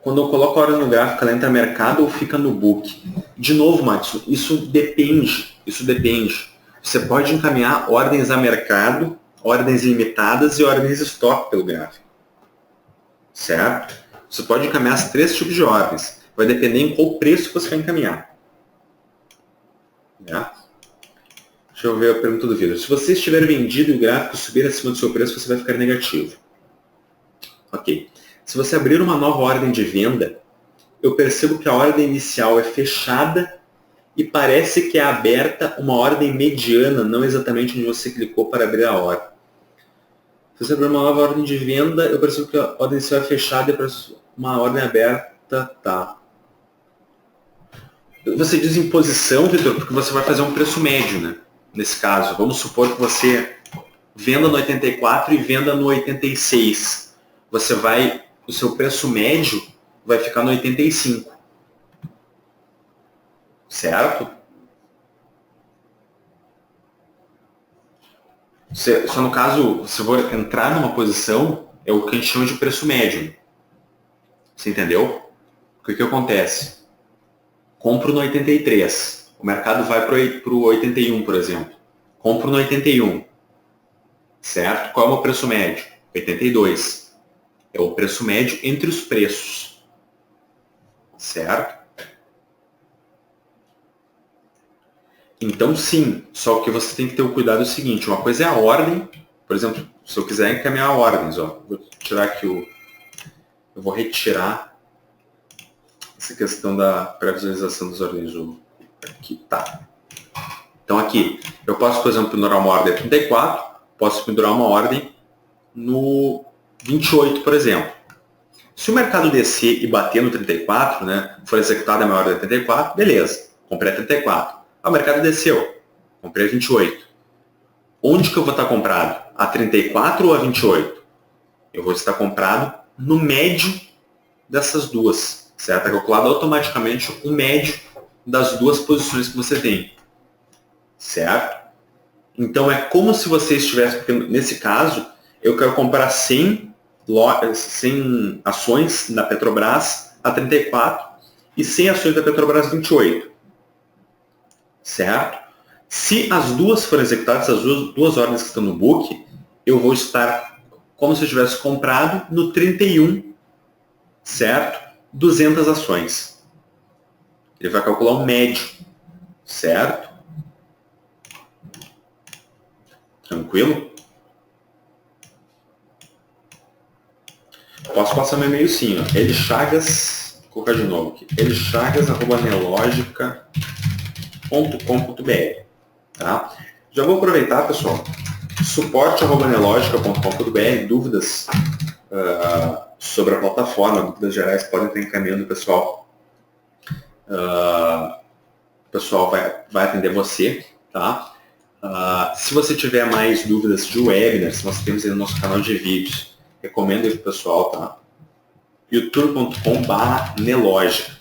Quando eu coloco a ordem no gráfico, ela entra no mercado ou fica no book? De novo, Matson, isso depende. Você pode encaminhar ordens a mercado, ordens limitadas e ordens estoque pelo gráfico. Certo? Você pode encaminhar as 3 tipos de ordens. Vai depender em qual preço você vai encaminhar. Né? Deixa eu ver a pergunta do vídeo. Se você estiver vendido e o gráfico subir acima do seu preço, você vai ficar negativo. Ok. Se você abrir uma nova ordem de venda, eu percebo que a ordem inicial é fechada e parece que é aberta uma ordem mediana, não exatamente onde você clicou para abrir a ordem. Se você abrir uma nova ordem de venda, eu percebo que a ordem inicial é fechada e uma ordem aberta, tá. Você diz em posição, Vitor, porque você vai fazer um preço médio, né? Nesse caso, vamos supor que você venda no 84 e venda no 86. O seu preço médio vai ficar no 85. Certo? Só no caso, se for entrar numa posição, é o que a gente chama de preço médio. Você entendeu? O que acontece? Compro no 83. O mercado vai para o 81, por exemplo. Compro no 81. Certo? Qual é o meu preço médio? 82. É o preço médio entre os preços. Certo? Então, sim. Só que você tem que ter o cuidado do seguinte. Uma coisa é a ordem. Por exemplo, se eu quiser encaminhar ordens. Ó, vou tirar aqui eu vou retirar essa questão da pré-visualização das ordens. Aqui, tá. Então, aqui. Eu posso, por exemplo, pendurar uma ordem 34. Posso pendurar uma ordem no 28, por exemplo. Se o mercado descer e bater no 34, né, for executada a minha ordem 34, beleza, comprei a 34. O mercado desceu, comprei a 28. Onde que eu vou estar comprado? A 34 ou a 28? Eu vou estar comprado no médio dessas duas, certo? É calculado automaticamente o médio das duas posições que você tem, certo? Então é como se você estivesse, porque nesse caso, eu quero comprar 100 ações da Petrobras a 34 e 100 ações da Petrobras a 28. Certo? Se as duas forem executadas, as duas ordens que estão no book, eu vou estar como se eu tivesse comprado no 31, certo? 200 ações. Ele vai calcular o médio, certo? Tranquilo? Posso passar meu e-mail sim, ó. Lchagas, vou colocar de novo aqui, lchagas@nelogica.com.br, tá? Já vou aproveitar, pessoal, suporte@nelogica.com.br, dúvidas sobre a plataforma, dúvidas gerais, podem estar encaminhando, pessoal, o pessoal vai atender você, tá? Se você tiver mais dúvidas de webinars, nós temos aí no nosso canal de vídeos. Recomendo aí pro pessoal, tá? youtube.com/nelogica.